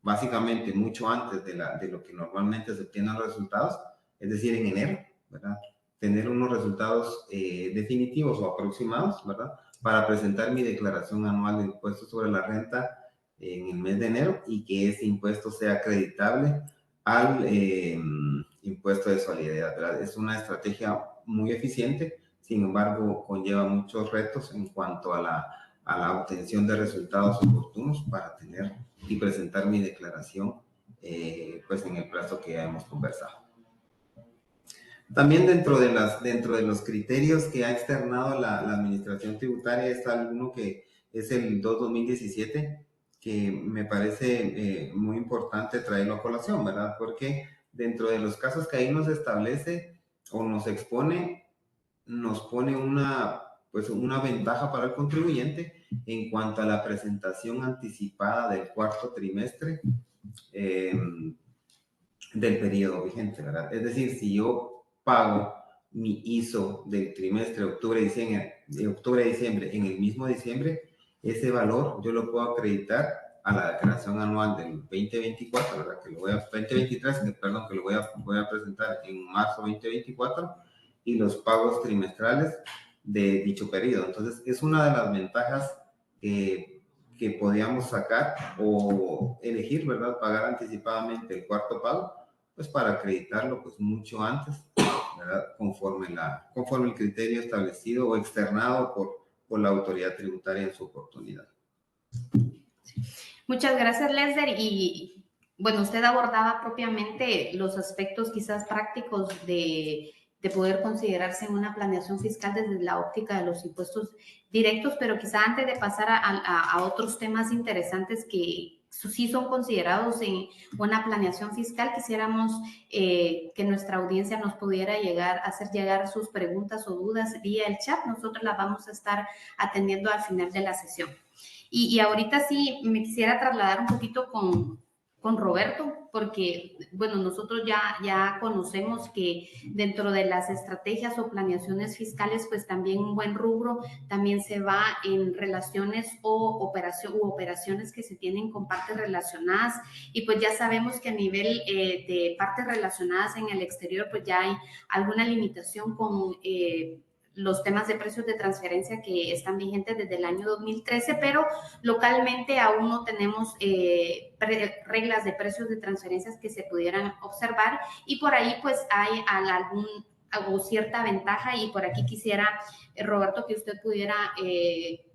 básicamente mucho antes de lo que normalmente se obtienen los resultados, es decir, en enero, ¿verdad? Tener unos resultados definitivos o aproximados, ¿verdad? Para presentar mi declaración anual de impuestos sobre la renta en el mes de enero y que ese impuesto sea acreditable al impuesto de solidaridad, ¿verdad? Es una estrategia muy eficiente, sin embargo, conlleva muchos retos en cuanto a la obtención de resultados oportunos para tener y presentar mi declaración pues en el plazo que ya hemos conversado. También dentro de los criterios que ha externado la administración tributaria está alguno que es el 2-2017, que me parece muy importante traerlo a colación, ¿verdad? Porque dentro de los casos que ahí nos establece o nos expone, nos pone una ventaja para el contribuyente en cuanto a la presentación anticipada del cuarto trimestre del periodo vigente, ¿verdad? Es decir, si yo pago mi ISO del trimestre octubre-diciembre en el mismo diciembre, ese valor yo lo puedo acreditar a la declaración anual del 2024, ¿verdad? 2023, perdón, que lo voy a presentar en marzo 2024, y los pagos trimestrales de dicho periodo. Entonces, es una de las ventajas que podíamos sacar o elegir, ¿verdad? Pagar anticipadamente el cuarto pago, pues para acreditarlo pues mucho antes, ¿verdad? Conforme el criterio establecido o externado por la autoridad tributaria en su oportunidad. Muchas gracias, Lesder. Y bueno, usted abordaba propiamente los aspectos quizás prácticos de poder considerarse en una planeación fiscal desde la óptica de los impuestos directos, pero quizá antes de pasar a otros temas interesantes que sí son considerados en una planeación fiscal, quisiéramos que nuestra audiencia nos pudiera hacer llegar sus preguntas o dudas vía el chat. Nosotros las vamos a estar atendiendo al final de la sesión. Y ahorita sí me quisiera trasladar un poquito con Roberto, porque, bueno, nosotros ya conocemos que dentro de las estrategias o planeaciones fiscales, pues también un buen rubro también se va en relaciones u operaciones que se tienen con partes relacionadas, y pues ya sabemos que a nivel de partes relacionadas en el exterior, pues ya hay alguna limitación con los temas de precios de transferencia que están vigentes desde el año 2013, pero localmente aún no tenemos reglas de precios de transferencias que se pudieran observar, y por ahí pues hay algo cierta ventaja, y por aquí quisiera, Roberto, que usted pudiera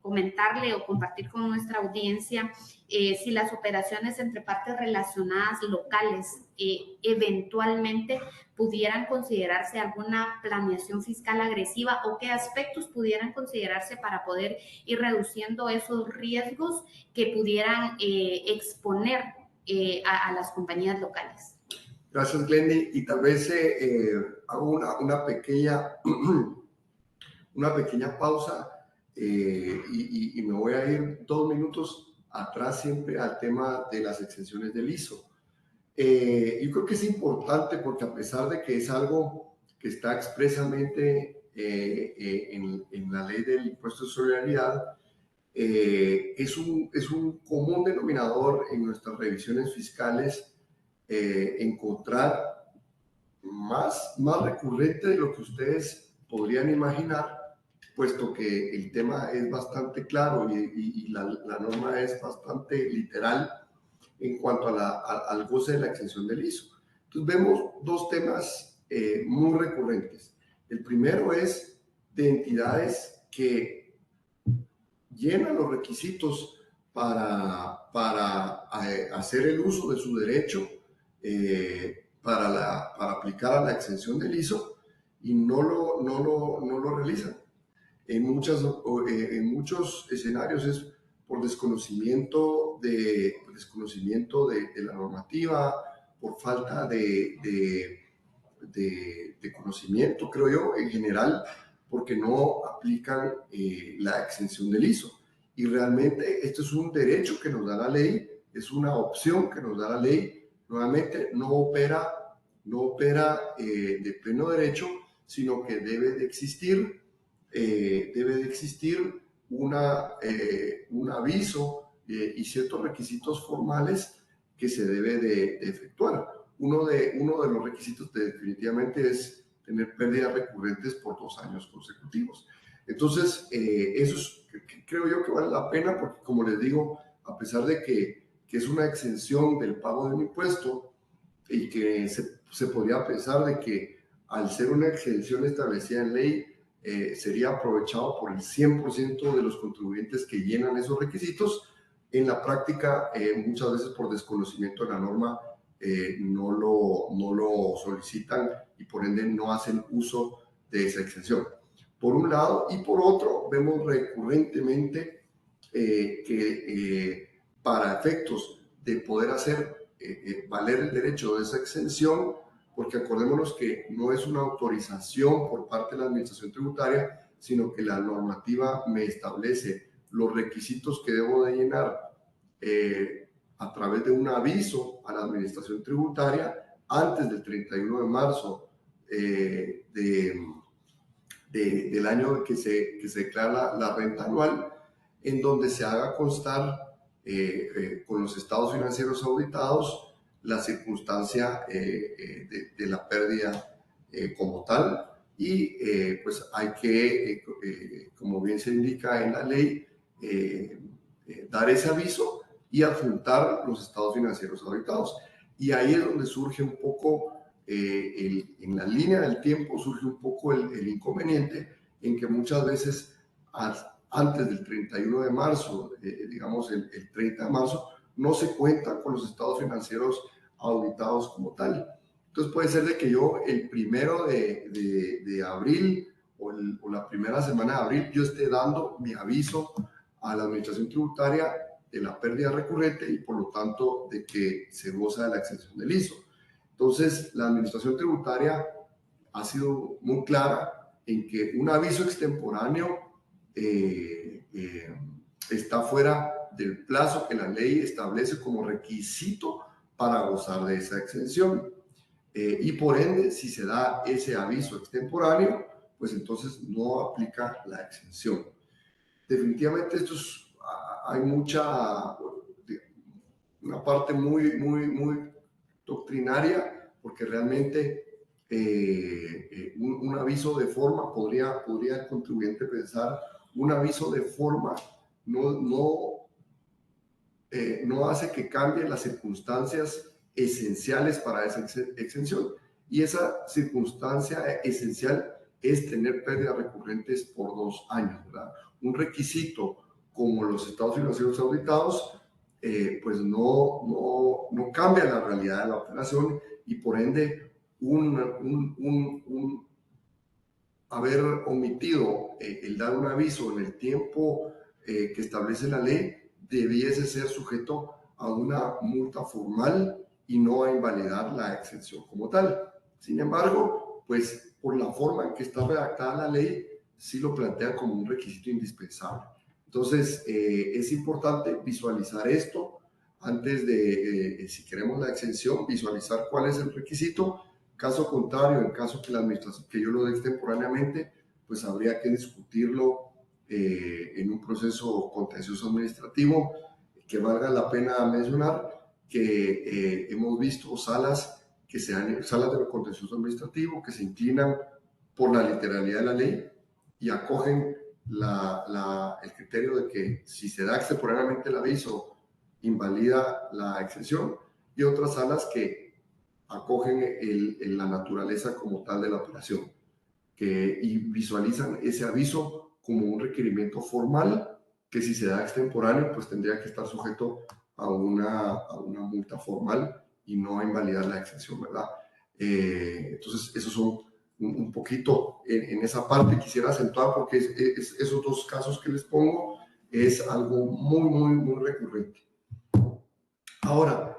comentarle o compartir con nuestra audiencia si las operaciones entre partes relacionadas locales eventualmente pudieran considerarse alguna planeación fiscal agresiva, o qué aspectos pudieran considerarse para poder ir reduciendo esos riesgos que pudieran exponer a las compañías locales. Gracias, Glendy. Y tal vez hago una pequeña pausa y me voy a ir 2 minutos atrás siempre al tema de las exenciones del ISO. Yo creo que es importante porque a pesar de que es algo que está expresamente en la ley del impuesto de solidaridad, es un común denominador en nuestras revisiones fiscales encontrar más recurrente de lo que ustedes podrían imaginar, puesto que el tema es bastante claro y la norma es bastante literal en cuanto al goce de la exención del ISO. Entonces vemos dos temas muy recurrentes. El primero es de entidades que llenan los requisitos para hacer el uso de su derecho para aplicar a la exención del ISO y no lo realizan. En muchos escenarios es por desconocimiento de la normativa, por falta de conocimiento, creo yo, en general, porque no aplican la exención del ISO. Y realmente esto es un derecho que nos da la ley, es una opción que nos da la ley. Nuevamente, no opera de pleno derecho, sino que debe de existir un aviso y ciertos requisitos formales que se debe de efectuar. Uno de los requisitos definitivamente es tener pérdidas recurrentes por 2 años consecutivos. Entonces, eso creo yo que vale la pena porque, como les digo, a pesar de que es una exención del pago de un impuesto y que se podría pensar de que al ser una exención establecida en ley, sería aprovechado por el 100% de los contribuyentes que llenan esos requisitos. En la práctica, muchas veces por desconocimiento de la norma, no lo solicitan y por ende no hacen uso de esa exención. Por un lado, y por otro, vemos recurrentemente que para efectos de poder hacer valer el derecho de esa exención, porque acordémonos que no es una autorización por parte de la Administración Tributaria, sino que la normativa me establece los requisitos que debo de llenar a través de un aviso a la Administración Tributaria antes del 31 de marzo del año que se declara la renta anual, en donde se haga constar con los estados financieros auditados la circunstancia de la pérdida como tal y pues hay que, como bien se indica en la ley, dar ese aviso y adjuntar los estados financieros auditados. Y ahí es donde surge un poco, en la línea del tiempo, surge un poco el inconveniente en que muchas veces antes del 31 de marzo, digamos el 30 de marzo, no se cuenta con los estados financieros auditados como tal. Entonces puede ser de que yo el 1 de abril o la primera semana de abril yo esté dando mi aviso a la Administración Tributaria de la pérdida recurrente y por lo tanto de que se goza de la exención del ISO. Entonces la Administración Tributaria ha sido muy clara en que un aviso extemporáneo está fuera del plazo que la ley establece como requisito para gozar de esa exención. Y por ende, si se da ese aviso extemporáneo, pues entonces no aplica la exención. Definitivamente hay una parte muy doctrinaria, porque realmente un aviso de forma, podría el contribuyente pensar, un aviso de forma no hace que cambien las circunstancias esenciales para esa exención. Y esa circunstancia esencial es tener pérdidas recurrentes por 2 años, ¿verdad? Un requisito como los estados financieros auditados, pues no cambia la realidad de la operación y por ende haber omitido el dar un aviso en el tiempo que establece la ley debiese ser sujeto a una multa formal y no a invalidar la exención como tal. Sin embargo, pues por la forma en que está redactada la ley, sí lo plantea como un requisito indispensable. Entonces, es importante visualizar esto antes de, si queremos la exención, visualizar cuál es el requisito. Caso contrario, en caso que la administración, que yo lo dé extemporáneamente, pues habría que discutirlo en un proceso contencioso administrativo, que valga la pena mencionar que hemos visto salas salas de contencioso administrativo que se inclinan por la literalidad de la ley y acogen el criterio de que si se da extemporáneamente el aviso, invalida la exención, y otras salas que acogen la naturaleza como tal de la operación y visualizan ese aviso como un requerimiento formal que si se da extemporáneo pues tendría que estar sujeto a una multa formal y no a invalidar la exención, ¿verdad? Entonces esos son un poquito en esa parte. Quisiera acentuar porque esos dos casos que les pongo es algo muy recurrente. Ahora,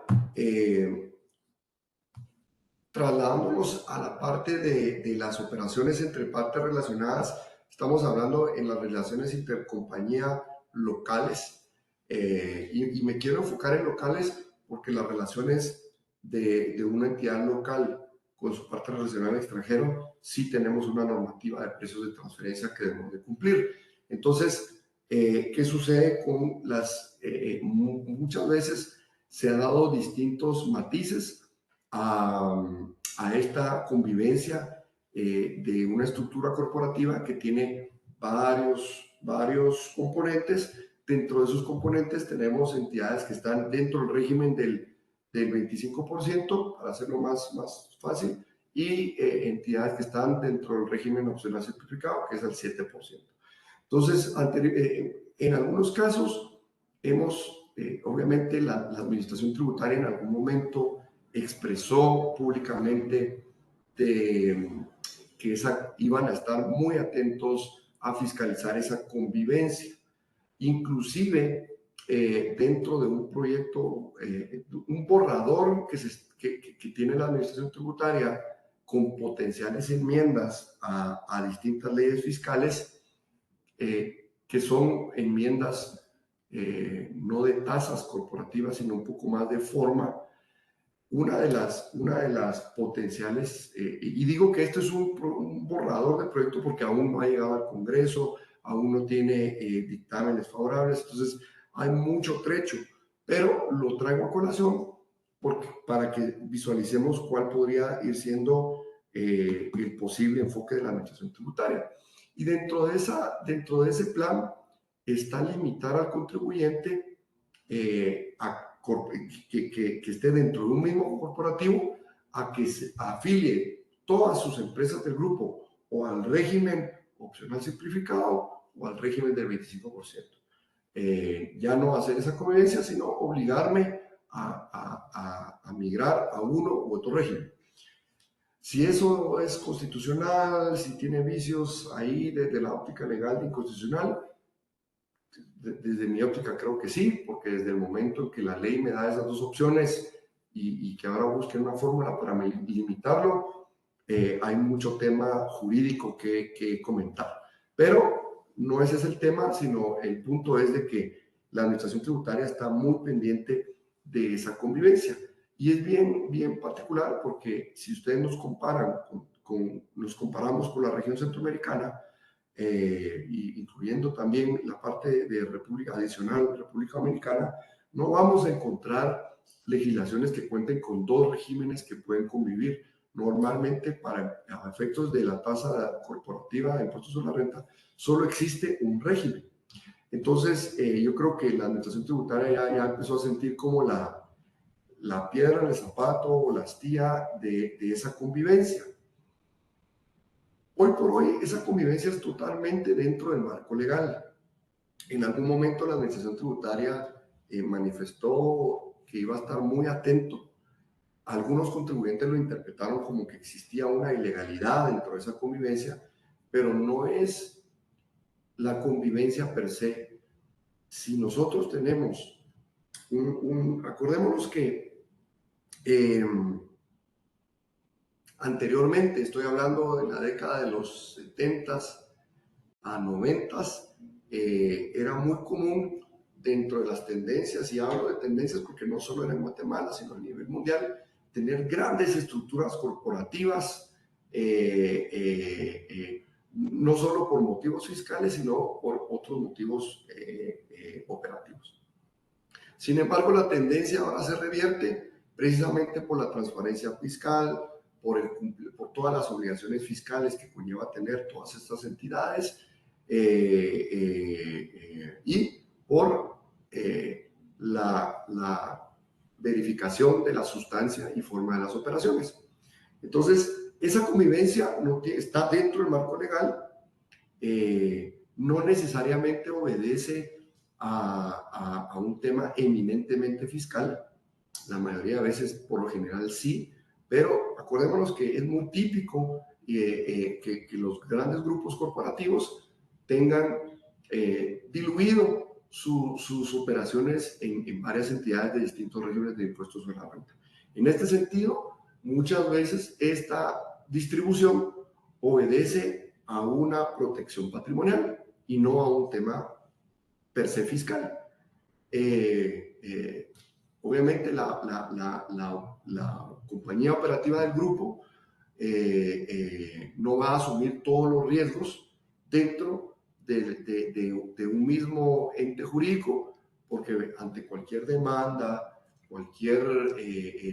trasladándonos a la parte de las operaciones entre partes relacionadas, estamos hablando en las relaciones intercompañía locales, y me quiero enfocar en locales porque las relaciones de una entidad local con su parte relacional extranjero, sí tenemos una normativa de precios de transferencia que debemos de cumplir. Entonces, ¿qué sucede con muchas veces se han dado distintos matices a esta convivencia de una estructura corporativa que tiene varios componentes. Dentro de esos componentes tenemos entidades que están dentro del régimen del 25%, para hacerlo más fácil, y entidades que están dentro del régimen opcional simplificado, que es el 7%. Entonces, en algunos casos, obviamente la administración tributaria en algún momento expresó públicamente que iban a estar muy atentos a fiscalizar esa convivencia. Inclusive, dentro de un proyecto, un borrador que tiene la administración tributaria con potenciales enmiendas a distintas leyes fiscales, que son enmiendas no de tasas corporativas, sino un poco más de forma. Una de las potenciales, y digo que esto es un borrador de proyecto porque aún no ha llegado al Congreso, aún no tiene dictámenes favorables, entonces hay mucho trecho, pero lo traigo a colación para que visualicemos cuál podría ir siendo el posible enfoque de la administración tributaria. Y dentro de ese plan está limitar al contribuyente que esté dentro de un mismo corporativo a que se afilie todas sus empresas del grupo o al régimen opcional simplificado o al régimen del 25%. Ya no hacer esa conveniencia, sino obligarme a migrar a uno u otro régimen. Si eso es constitucional, si tiene vicios ahí desde la óptica legal de inconstitucional, desde mi óptica creo que sí, porque desde el momento en que la ley me da esas dos opciones y que ahora busquen una fórmula para limitarlo, hay mucho tema jurídico que comentar. Pero no ese es el tema, sino el punto es de que la administración tributaria está muy pendiente de esa convivencia. Y es bien particular porque si ustedes nos comparan nos comparamos con la región centroamericana, incluyendo también la parte de República Dominicana, no vamos a encontrar legislaciones que cuenten con dos regímenes que pueden convivir. Normalmente, para efectos de la tasa corporativa de impuestos sobre la renta, solo existe un régimen. Entonces, yo creo que la administración tributaria ya empezó a sentir como la piedra en el zapato o la astilla de esa convivencia. Hoy por hoy, esa convivencia es totalmente dentro del marco legal. En algún momento la administración tributaria manifestó que iba a estar muy atento. Algunos contribuyentes lo interpretaron como que existía una ilegalidad dentro de esa convivencia, pero no es la convivencia per se. Si nosotros tenemos acordémonos que anteriormente, estoy hablando de la década de los 70s a 90s, era muy común dentro de las tendencias, y hablo de tendencias porque no solo era en Guatemala, sino a nivel mundial, tener grandes estructuras corporativas, no solo por motivos fiscales, sino por otros motivos operativos. Sin embargo, la tendencia ahora se revierte precisamente por la transparencia fiscal, por todas las obligaciones fiscales que conlleva tener todas estas entidades, y por la verificación de la sustancia y forma de las operaciones. Entonces, esa convivencia está dentro del marco legal, no necesariamente obedece a un tema eminentemente fiscal. La mayoría de veces, por lo general, sí, pero acordémonos que es muy típico que los grandes grupos corporativos tengan diluido sus operaciones en varias entidades de distintos regímenes de impuestos sobre la renta. En este sentido, muchas veces esta distribución obedece a una protección patrimonial y no a un tema per se fiscal. Obviamente la compañía operativa del grupo no va a asumir todos los riesgos dentro de un mismo ente jurídico, porque ante cualquier demanda, cualquier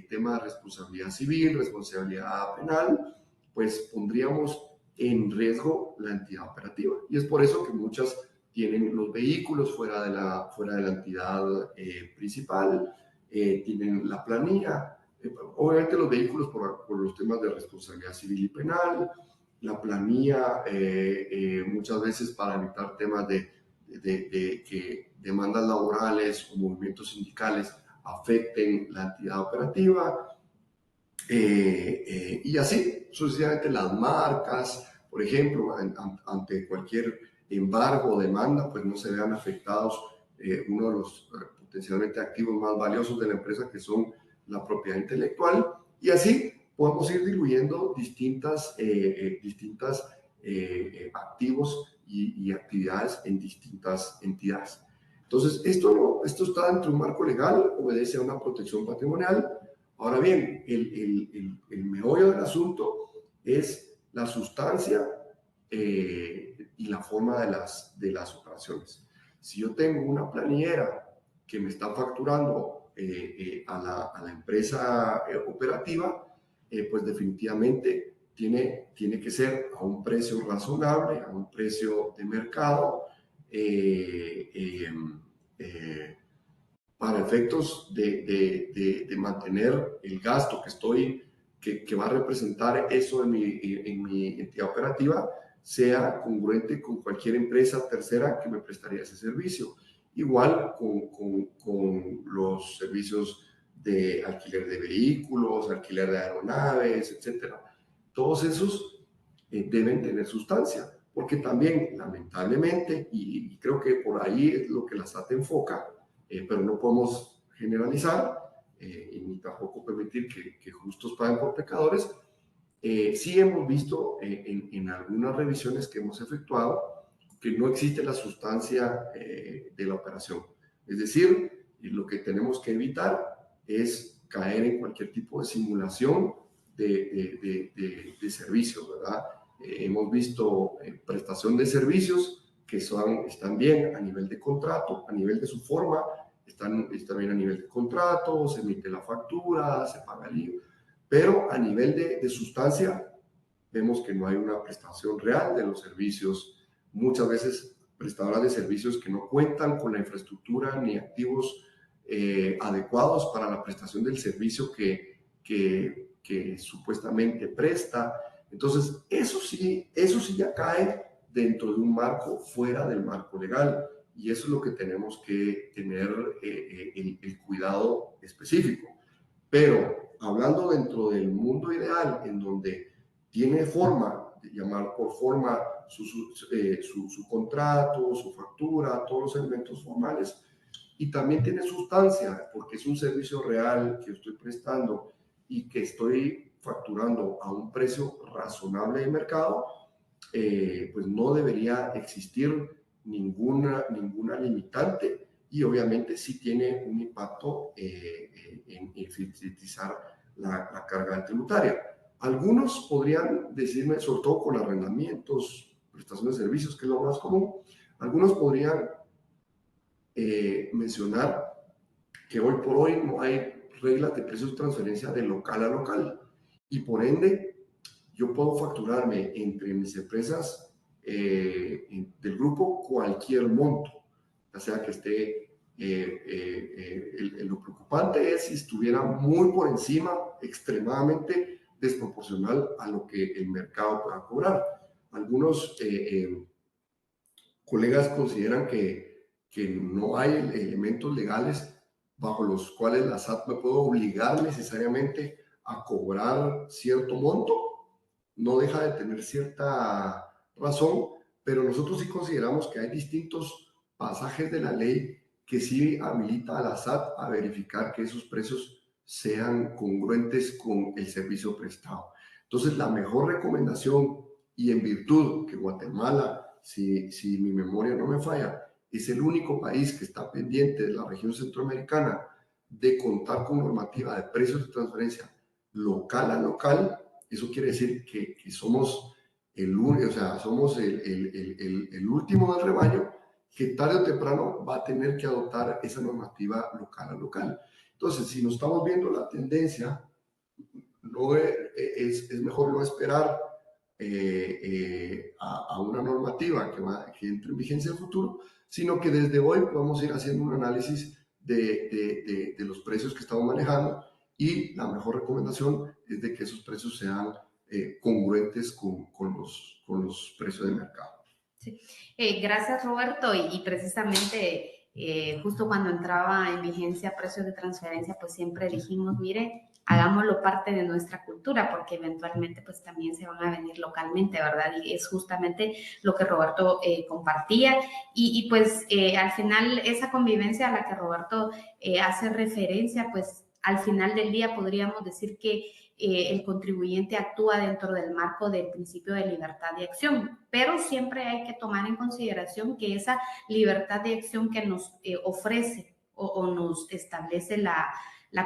tema de responsabilidad civil, responsabilidad penal, pues pondríamos en riesgo la entidad operativa. Y es por eso que muchas tienen los vehículos fuera de la entidad principal, tienen la planilla, obviamente los vehículos por los temas de responsabilidad civil y penal, la planilla muchas veces para evitar temas de que demandas laborales o movimientos sindicales afecten la entidad operativa, y así sucesivamente las marcas, por ejemplo, ante cualquier embargo o demanda, pues no se vean afectados uno de los potencialmente activos más valiosos de la empresa, que son la propiedad intelectual, y así podemos ir diluyendo distintas activos y actividades en distintas entidades. Entonces, esto está dentro de un marco legal, obedece a una protección patrimonial. Ahora bien, el meollo del asunto es la sustancia y la forma de las operaciones. Si yo tengo una planillera que me está facturando a la empresa operativa, pues definitivamente tiene que ser a un precio razonable, a un precio de mercado, para efectos de mantener el gasto que va a representar eso en mi entidad operativa, sea congruente con cualquier empresa tercera que me prestaría ese servicio. Igual con los servicios de alquiler de vehículos, alquiler de aeronaves, etcétera. Todos esos deben tener sustancia, porque también, lamentablemente, y creo que por ahí es lo que la SAT enfoca, pero no podemos generalizar ni tampoco permitir que justos paguen por pecadores. Sí hemos visto en algunas revisiones que hemos efectuado que no existe la sustancia de la operación. Es decir, lo que tenemos que evitar es caer en cualquier tipo de simulación de servicios, ¿verdad? Hemos visto prestación de servicios que están bien a nivel de contrato, a nivel de su forma, están bien a nivel de contrato, se emite la factura, se paga el IVA, pero a nivel de sustancia vemos que no hay una prestación real de los servicios. Muchas veces prestadoras de servicios que no cuentan con la infraestructura ni activos adecuados para la prestación del servicio que supuestamente presta. Entonces, eso sí ya cae dentro de un marco fuera del marco legal, y eso es lo que tenemos que tener el cuidado específico. Pero hablando dentro del mundo ideal, en donde tiene forma, de llamar por forma su contrato, su factura, todos los elementos formales, y también tiene sustancia, porque es un servicio real que estoy prestando y que estoy facturando a un precio razonable de mercado, pues no debería existir ninguna limitante, y obviamente sí tiene un impacto en eficientizar la carga tributaria. Algunos podrían decirme, sobre todo con arrendamientos, prestaciones de servicios, que es lo más común, algunos podrían mencionar que hoy por hoy no hay reglas de precios de transferencia de local a local y por ende yo puedo facturarme entre mis empresas del grupo cualquier monto, ya sea que esté, lo preocupante es si estuviera muy por encima, extremadamente desproporcional a lo que el mercado pueda cobrar. Algunos colegas consideran que no hay elementos legales bajo los cuales la SAT me puede obligar necesariamente a cobrar cierto monto. No deja de tener cierta razón, pero nosotros sí consideramos que hay distintos pasajes de la ley que sí habilita a la SAT a verificar que esos precios sean congruentes con el servicio prestado. Entonces, la mejor recomendación, y en virtud que Guatemala, si mi memoria no me falla, es el único país que está pendiente de la región centroamericana de contar con normativa de precios de transferencia local a local, eso quiere decir que somos el último del rebaño que tarde o temprano va a tener que adoptar esa normativa local a local. Entonces, si nos estamos viendo la tendencia, no es mejor no esperar a una normativa que entre en vigencia en el futuro, sino que desde hoy podemos ir haciendo un análisis de los precios que estamos manejando y la mejor recomendación es de que esos precios sean congruentes con los precios del mercado. Sí. Gracias, Roberto. Y precisamente justo cuando entraba en vigencia precios de transferencia, pues siempre dijimos, mire, hagámoslo parte de nuestra cultura, porque eventualmente pues también se van a venir localmente, ¿verdad? Y es justamente lo que Roberto compartía. Y pues al final esa convivencia a la que Roberto hace referencia, pues al final del día podríamos decir que el contribuyente actúa dentro del marco del principio de libertad de acción, pero siempre hay que tomar en consideración que esa libertad de acción que nos ofrece o nos establece la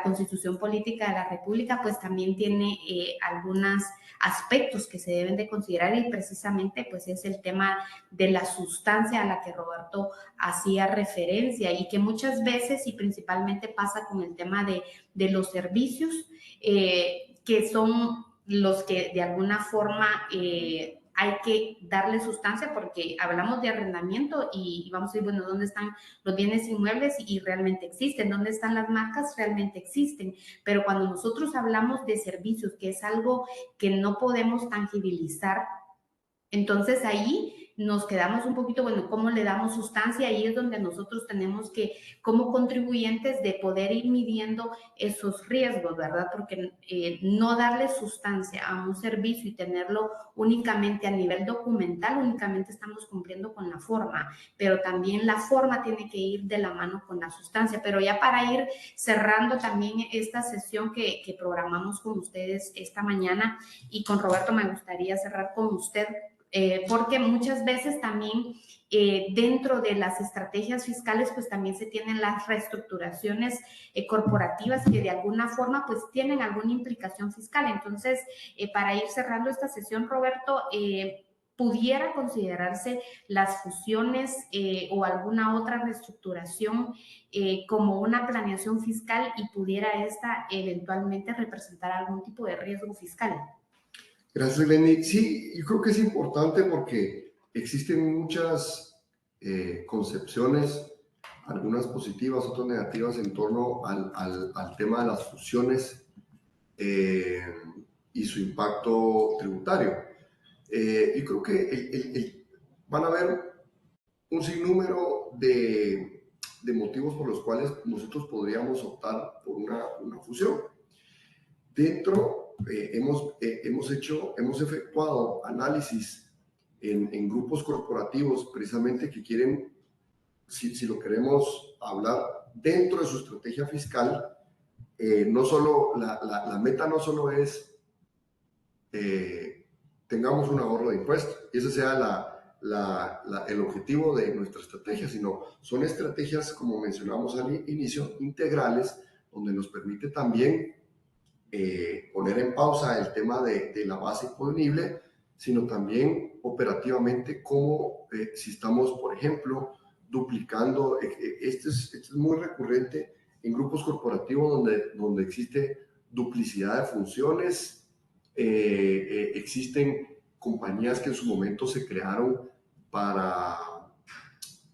Constitución Política de la República, pues también tiene algunos aspectos que se deben de considerar y precisamente pues es el tema de la sustancia a la que Roberto hacía referencia y que muchas veces y principalmente pasa con el tema de los servicios, que son los que de alguna forma hay que darle sustancia porque hablamos de arrendamiento y vamos a decir, bueno, ¿dónde están los bienes inmuebles? Y realmente existen. ¿Dónde están las marcas? Realmente existen. Pero cuando nosotros hablamos de servicios, que es algo que no podemos tangibilizar, entonces ahí nos quedamos un poquito, bueno, ¿cómo le damos sustancia? Ahí es donde nosotros tenemos que, como contribuyentes, de poder ir midiendo esos riesgos, ¿verdad? Porque no darle sustancia a un servicio y tenerlo únicamente a nivel documental, únicamente estamos cumpliendo con la forma, pero también la forma tiene que ir de la mano con la sustancia. Pero ya para ir cerrando también esta sesión que programamos con ustedes esta mañana y con Roberto me gustaría cerrar con usted, porque muchas veces también dentro de las estrategias fiscales pues también se tienen las reestructuraciones corporativas que de alguna forma pues tienen alguna implicación fiscal. Entonces, para ir cerrando esta sesión, Roberto, ¿pudiera considerarse las fusiones o alguna otra reestructuración como una planeación fiscal y pudiera esta eventualmente representar algún tipo de riesgo fiscal? Gracias, Glenny. Sí, yo creo que es importante porque existen muchas concepciones, algunas positivas, otras negativas en torno al tema de las fusiones y su impacto tributario. Yo creo que van a haber un sinnúmero de motivos por los cuales nosotros podríamos optar por una fusión. Dentro hemos efectuado análisis en grupos corporativos precisamente que quieren, si lo queremos hablar dentro de su estrategia fiscal, no solo la meta no solo es tengamos un ahorro de impuestos y esa sea el objetivo de nuestra estrategia, sino son estrategias, como mencionamos al inicio, integrales, donde nos permite también poner en pausa el tema de la base imponible, sino también operativamente cómo si estamos, por ejemplo, duplicando, esto es muy recurrente en grupos corporativos donde existe duplicidad de funciones, existen compañías que en su momento se crearon para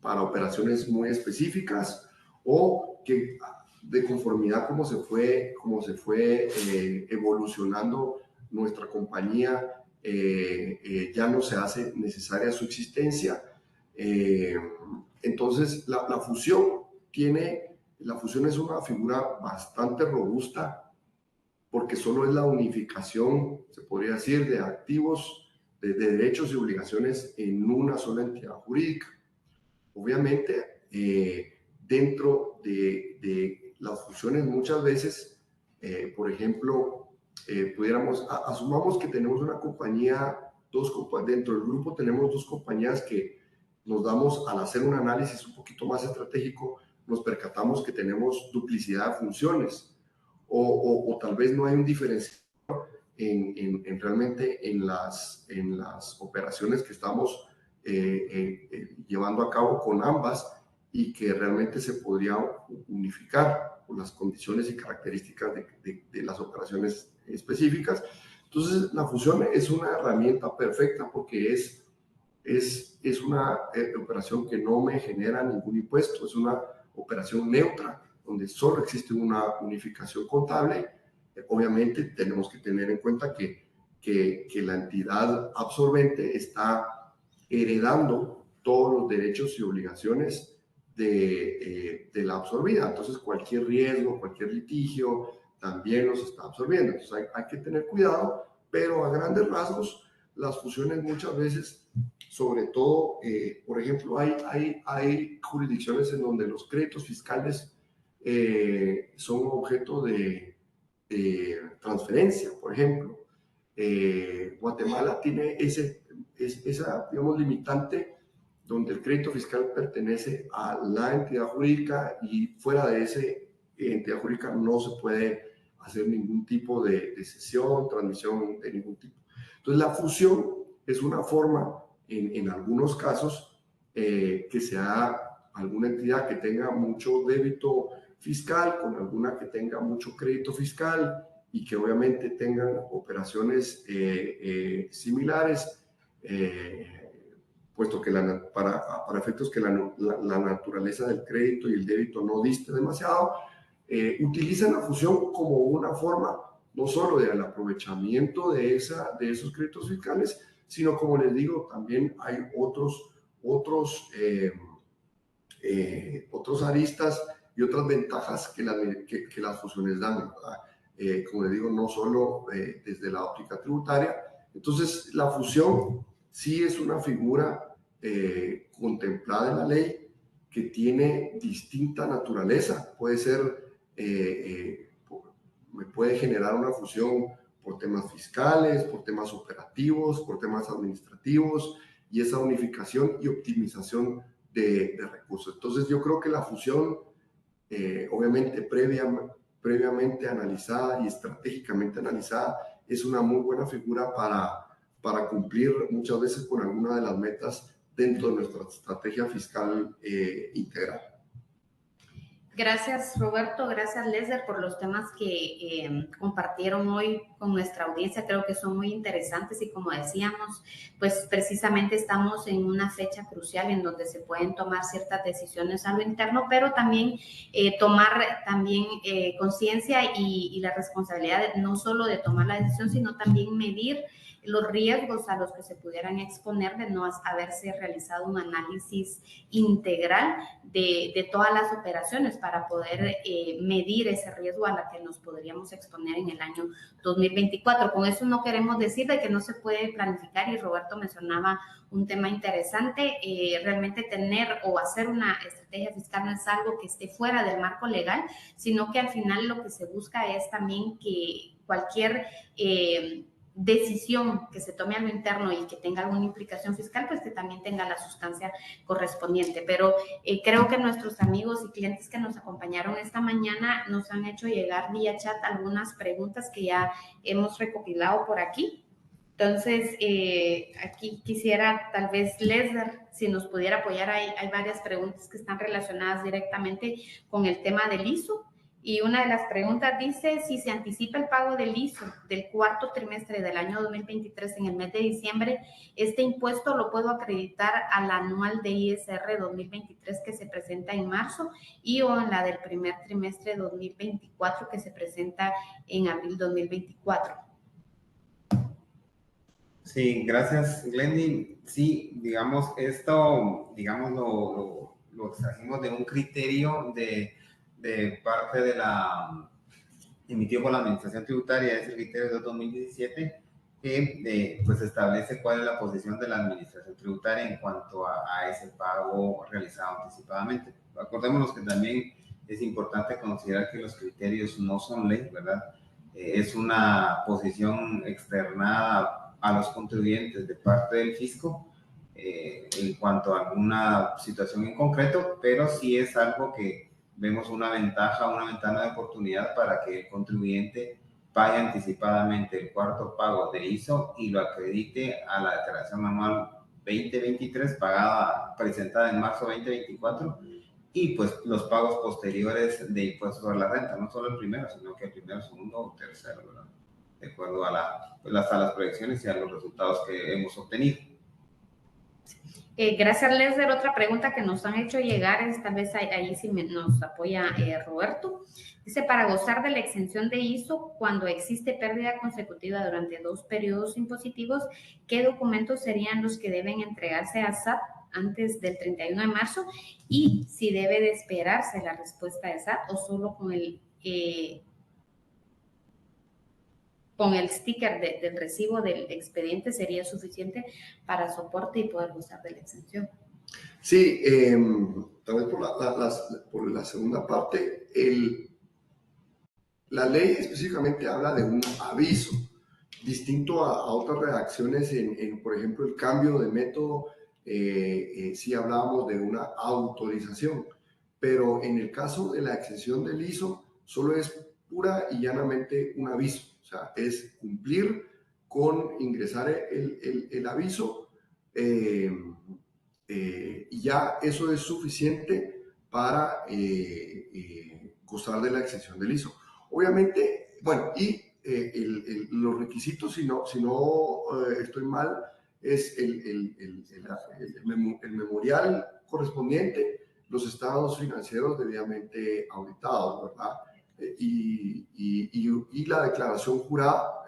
operaciones muy específicas o que de conformidad como se fue evolucionando nuestra compañía, ya no se hace necesaria su existencia. Entonces, la fusión es una figura bastante robusta porque solo es la unificación, se podría decir, de activos, de derechos y obligaciones en una sola entidad jurídica. Obviamente, dentro de las fusiones muchas veces, por ejemplo, asumamos que tenemos una compañía, dentro del grupo tenemos dos compañías que nos damos, al hacer un análisis un poquito más estratégico, nos percatamos que tenemos duplicidad de funciones o tal vez no hay un diferencial realmente en las operaciones que estamos llevando a cabo con ambas y que realmente se podría unificar por las condiciones y características de las operaciones específicas. Entonces, la fusión es una herramienta perfecta porque es una operación que no me genera ningún impuesto, es una operación neutra, donde solo existe una unificación contable. Obviamente, tenemos que tener en cuenta que la entidad absorbente está heredando todos los derechos y obligaciones de la absorbida. Entonces, cualquier riesgo, cualquier litigio, también los está absorbiendo. Entonces, hay que tener cuidado, pero a grandes rasgos, las fusiones muchas veces, sobre todo, por ejemplo, hay jurisdicciones en donde los créditos fiscales son objeto de transferencia, por ejemplo. Guatemala tiene esa, digamos, limitante donde el crédito fiscal pertenece a la entidad jurídica y fuera de esa entidad jurídica no se puede hacer ningún tipo de cesión, transmisión de ningún tipo. Entonces, la fusión es una forma, en algunos casos, que sea alguna entidad que tenga mucho débito fiscal con alguna que tenga mucho crédito fiscal y que obviamente tengan operaciones similares, puesto que para efectos que la naturaleza del crédito y el débito no diste demasiado, utilizan la fusión como una forma no solo del aprovechamiento de esos créditos fiscales, sino, como les digo, también hay otros aristas y otras ventajas que las fusiones dan, ¿verdad? Como les digo, no solo desde la óptica tributaria. Entonces, la fusión sí es una figura contemplada en la ley que tiene distinta naturaleza. Puede ser, me puede generar una fusión por temas fiscales, por temas operativos, por temas administrativos, y esa unificación y optimización de recursos. Entonces, yo creo que la fusión, obviamente previamente analizada y estratégicamente analizada, es una muy buena figura para cumplir muchas veces con alguna de las metas dentro de nuestra estrategia fiscal integral. Gracias, Roberto. Gracias, Lesder, por los temas que compartieron hoy con nuestra audiencia. Creo que son muy interesantes y, como decíamos, pues precisamente estamos en una fecha crucial en donde se pueden tomar ciertas decisiones a lo interno, pero también tomar también conciencia y la responsabilidad no solo de tomar la decisión, sino también medir los riesgos a los que se pudieran exponer de no haberse realizado un análisis integral de todas las operaciones para poder medir ese riesgo a la que nos podríamos exponer en el año 2024. Con eso no queremos decir de que no se puede planificar, y Roberto mencionaba un tema interesante, realmente tener o hacer una estrategia fiscal no es algo que esté fuera del marco legal, sino que al final lo que se busca es también que cualquier decisión que se tome a lo interno y que tenga alguna implicación fiscal, pues que también tenga la sustancia correspondiente. Pero creo que nuestros amigos y clientes que nos acompañaron esta mañana nos han hecho llegar vía chat algunas preguntas que ya hemos recopilado por aquí. Entonces, aquí quisiera tal vez Lesder, si nos pudiera apoyar, hay varias preguntas que están relacionadas directamente con el tema del ISO. Y una de las preguntas dice, si se anticipa el pago del ISO del cuarto trimestre del año 2023 en el mes de diciembre, ¿este impuesto lo puedo acreditar al anual de ISR 2023 que se presenta en marzo y o en la del primer trimestre 2024 que se presenta en abril 2024? Sí, gracias, Glendy. Sí, digamos, esto, digamos, lo extrajimos de un criterio de parte de la emitido por la Administración Tributaria, es el criterio de 2017, que pues establece cuál es la posición de la Administración Tributaria en cuanto a ese pago realizado anticipadamente. Acordémonos que también es importante considerar que los criterios no son ley, ¿verdad? Es una posición externada a los contribuyentes de parte del fisco en cuanto a alguna situación en concreto, pero sí es algo que vemos una ventaja, una ventana de oportunidad para que el contribuyente pague anticipadamente el cuarto pago de ISO y lo acredite a la declaración anual 2023 presentada en marzo 2024 y pues los pagos posteriores de impuestos sobre la renta, no solo el primero, sino que el primero, segundo o tercero, ¿verdad? De acuerdo a las proyecciones y a los resultados que hemos obtenido. Gracias, Lesder. Otra pregunta que nos han hecho llegar es, tal vez ahí sí nos apoya Roberto. Dice, para gozar de la exención de ISO, cuando existe pérdida consecutiva durante 2 periodos impositivos, ¿qué documentos serían los que deben entregarse a SAT antes del 31 de marzo? Y si debe de esperarse la respuesta de SAT o solo con el sticker del recibo del expediente sería suficiente para soporte y poder gozar de la exención. Sí, tal vez por la segunda parte, la ley específicamente habla de un aviso, distinto a otras redacciones en, por ejemplo, el cambio de método, sí hablábamos de una autorización, pero en el caso de la exención del ISO, solo es pura y llanamente un aviso, o sea, es cumplir con ingresar el aviso y ya eso es suficiente para gozar de la exención del ISO. Obviamente, bueno, y los requisitos, si no estoy mal, es el memorial correspondiente, los estados financieros debidamente auditados, ¿verdad? Y la declaración jurada,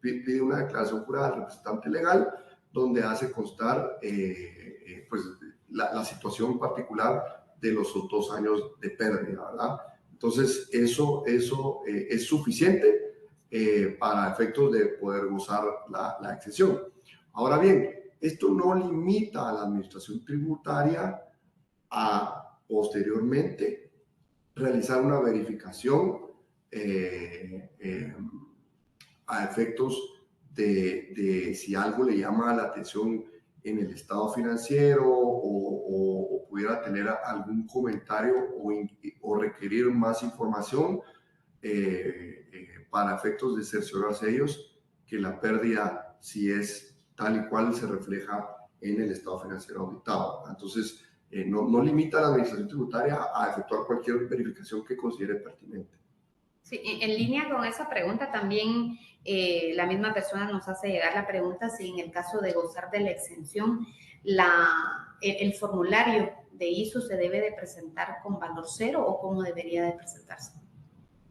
pide una declaración jurada al representante legal, donde hace constar pues, la situación particular de los 2 años de pérdida, ¿verdad? Entonces, eso es suficiente para efectos de poder gozar la exención. Ahora bien, esto no limita a la administración tributaria a posteriormente realizar una verificación a efectos de si algo le llama la atención en el estado financiero o pudiera tener algún comentario o requerir más información para efectos de cerciorarse ellos que la pérdida si es tal y cual se refleja en el estado financiero auditado. Entonces, no limita a la administración tributaria a efectuar cualquier verificación que considere pertinente. Sí, en línea con esa pregunta también la misma persona nos hace llegar la pregunta si en el caso de gozar de la exención, el formulario de ISO se debe de presentar con valor cero o cómo debería de presentarse.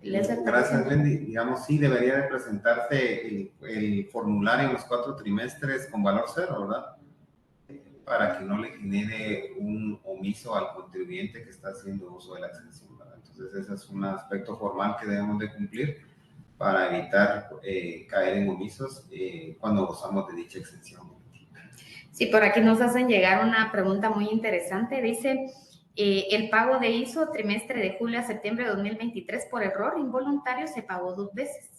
Gracias, Wendy. Digamos, sí debería de presentarse el formulario en los 4 trimestres con valor cero, ¿verdad? Para que no le genere un omiso al contribuyente que está haciendo uso de la exención, ¿verdad? Entonces, ese es un aspecto formal que debemos de cumplir para evitar caer en omisos cuando gozamos de dicha exención. Sí, por aquí nos hacen llegar una pregunta muy interesante. Dice, el pago de ISO trimestre de julio a septiembre de 2023 por error involuntario se pagó 2 veces.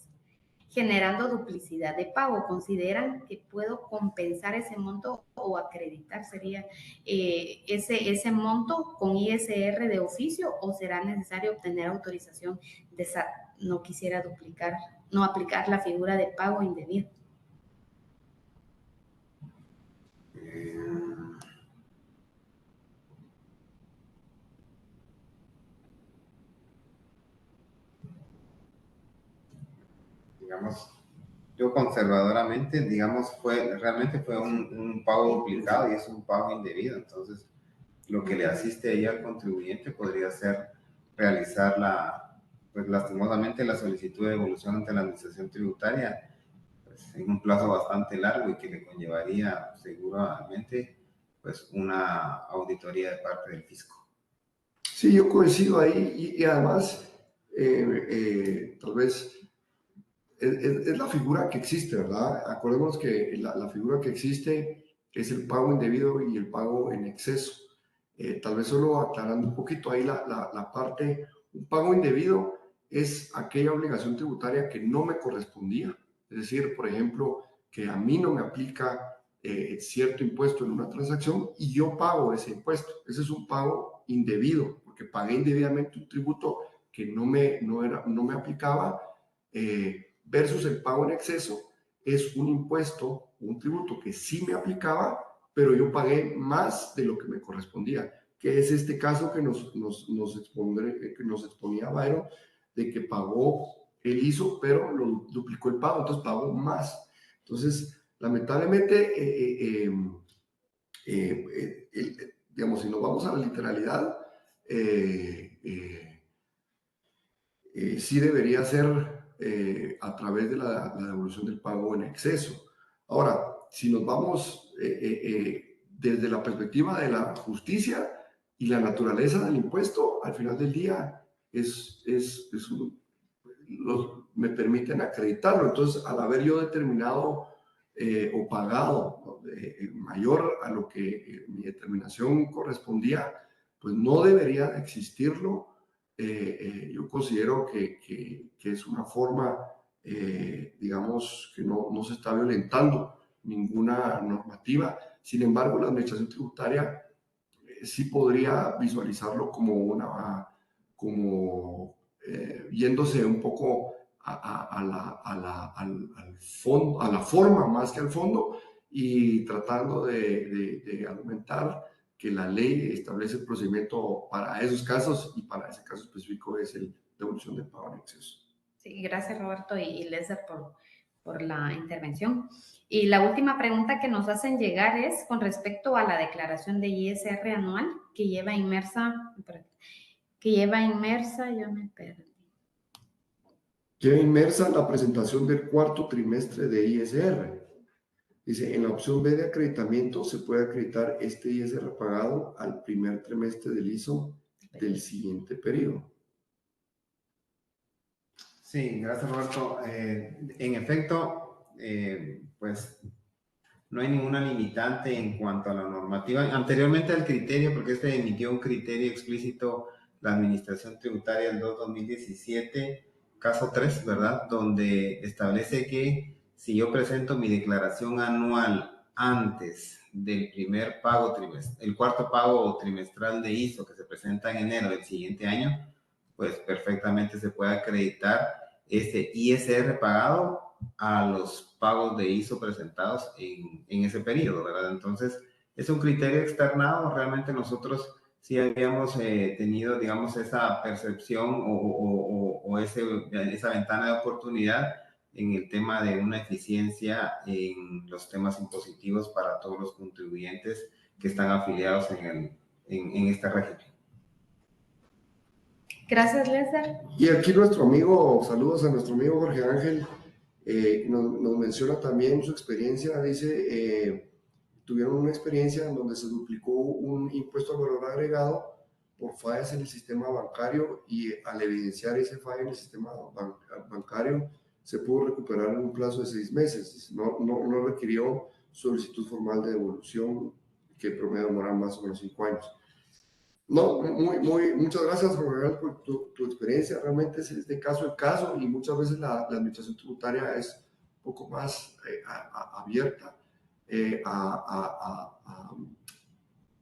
generando duplicidad de pago. ¿Consideran que puedo compensar ese monto o acreditar sería ese monto con ISR de oficio, o será necesario obtener autorización de SAT? No quisiera no aplicar la figura de pago indebido. Digamos, yo conservadoramente, digamos, realmente fue un pago duplicado y es un pago indebido. Entonces, lo que le asiste ahí al contribuyente podría ser realizar pues lastimosamente la solicitud de devolución ante la administración tributaria, pues, en un plazo bastante largo y que le conllevaría seguramente pues una auditoría de parte del fisco. Sí, yo coincido ahí y además tal vez es la figura que existe, ¿verdad? Acordémonos que la figura que existe es el pago indebido y el pago en exceso. Tal vez solo aclarando un poquito ahí la parte, un pago indebido es aquella obligación tributaria que no me correspondía. Es decir, por ejemplo, que a mí no me aplica cierto impuesto en una transacción y yo pago ese impuesto. Ese es un pago indebido, porque pagué indebidamente un tributo que no me aplicaba. Versus el pago en exceso es un impuesto, un tributo que sí me aplicaba, pero yo pagué más de lo que me correspondía, que es este caso que nos exponía Byron, de que pagó el ISO, pero lo duplicó el pago, entonces pagó más. Entonces, lamentablemente, digamos, si nos vamos a la literalidad, sí debería ser a través de la devolución del pago en exceso. Ahora, si nos vamos desde la perspectiva de la justicia y la naturaleza del impuesto, al final del día me permiten acreditarlo. Entonces, al haber yo determinado o pagado mayor a lo que mi determinación correspondía, pues no debería de existirlo. Yo considero que es una forma, digamos, que no se está violentando ninguna normativa. Sin embargo, la administración tributaria sí podría visualizarlo como yéndose un poco al fondo, a la forma más que al fondo, y tratando de argumentar que la ley establece el procedimiento para esos casos y para ese caso específico es el devolución del pago en exceso. Sí, gracias Roberto y Lester por la intervención. Y la última pregunta que nos hacen llegar es con respecto a la declaración de ISR anual que lleva inmersa, ya me perdí. Lleva inmersa la presentación del cuarto trimestre de ISR. Dice, en la opción B de acreditamiento se puede acreditar este ISR pagado al primer trimestre del ISO del siguiente periodo. Sí, gracias Roberto. En efecto, pues no hay ninguna limitante en cuanto a la normativa. Anteriormente al criterio, porque este emitió un criterio explícito la Administración Tributaria del 2017, caso 3, ¿verdad? Donde establece que si yo presento mi declaración anual antes del primer pago trimestral, el cuarto pago trimestral de ISO que se presenta en enero del siguiente año, pues perfectamente se puede acreditar este ISR pagado a los pagos de ISO presentados en ese periodo, ¿verdad? Entonces, es un criterio externado. Realmente nosotros sí habíamos tenido, digamos, esa percepción o esa ventana de oportunidad en el tema de una eficiencia en los temas impositivos para todos los contribuyentes que están afiliados en este régimen. Gracias, Lester. Y aquí nuestro amigo, saludos a nuestro amigo Jorge Ángel, nos menciona también su experiencia, dice, tuvieron una experiencia en donde se duplicó un impuesto al valor agregado por fallas en el sistema bancario y al evidenciar ese fallo en el sistema bancario se pudo recuperar en un plazo de 6 meses. No requirió solicitud formal de devolución que promedio demora más o menos 5 años. No, muchas gracias, Roberto, por tu experiencia. Realmente es de caso en caso y muchas veces la administración tributaria es un poco más abierta a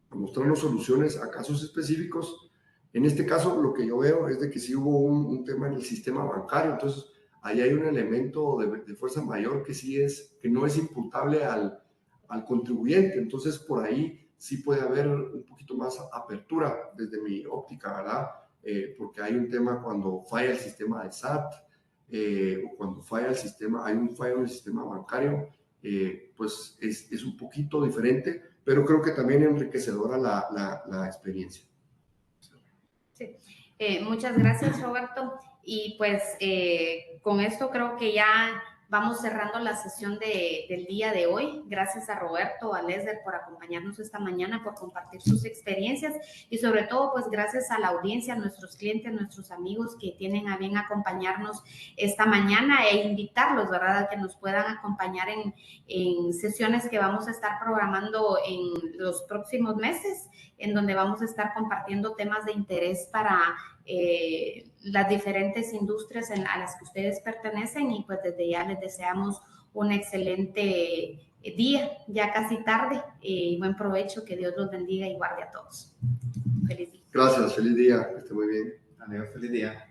mostrarnos soluciones a casos específicos. En este caso, lo que yo veo es de que sí hubo un tema en el sistema bancario, entonces ahí hay un elemento de fuerza mayor que sí que no es imputable al contribuyente, entonces por ahí sí puede haber un poquito más apertura desde mi óptica, ¿verdad? Porque hay un tema cuando falla el sistema de SAT, o cuando falla el sistema, hay un fallo en el sistema bancario, pues es un poquito diferente, pero creo que también enriquecedora la experiencia. Sí. Muchas gracias, Roberto. Y pues con esto creo que ya vamos cerrando la sesión del día de hoy. Gracias a Roberto, a Lesder por acompañarnos esta mañana, por compartir sus experiencias y sobre todo pues gracias a la audiencia, a nuestros clientes, nuestros amigos que tienen a bien acompañarnos esta mañana e invitarlos, ¿verdad?, a que nos puedan acompañar en sesiones que vamos a estar programando en los próximos meses, en donde vamos a estar compartiendo temas de interés para las diferentes industrias a las que ustedes pertenecen y pues desde ya les deseamos un excelente día, ya casi tarde, y buen provecho, que Dios los bendiga y guarde a todos. Feliz día. Gracias, feliz día, que esté muy bien. Adiós, feliz día.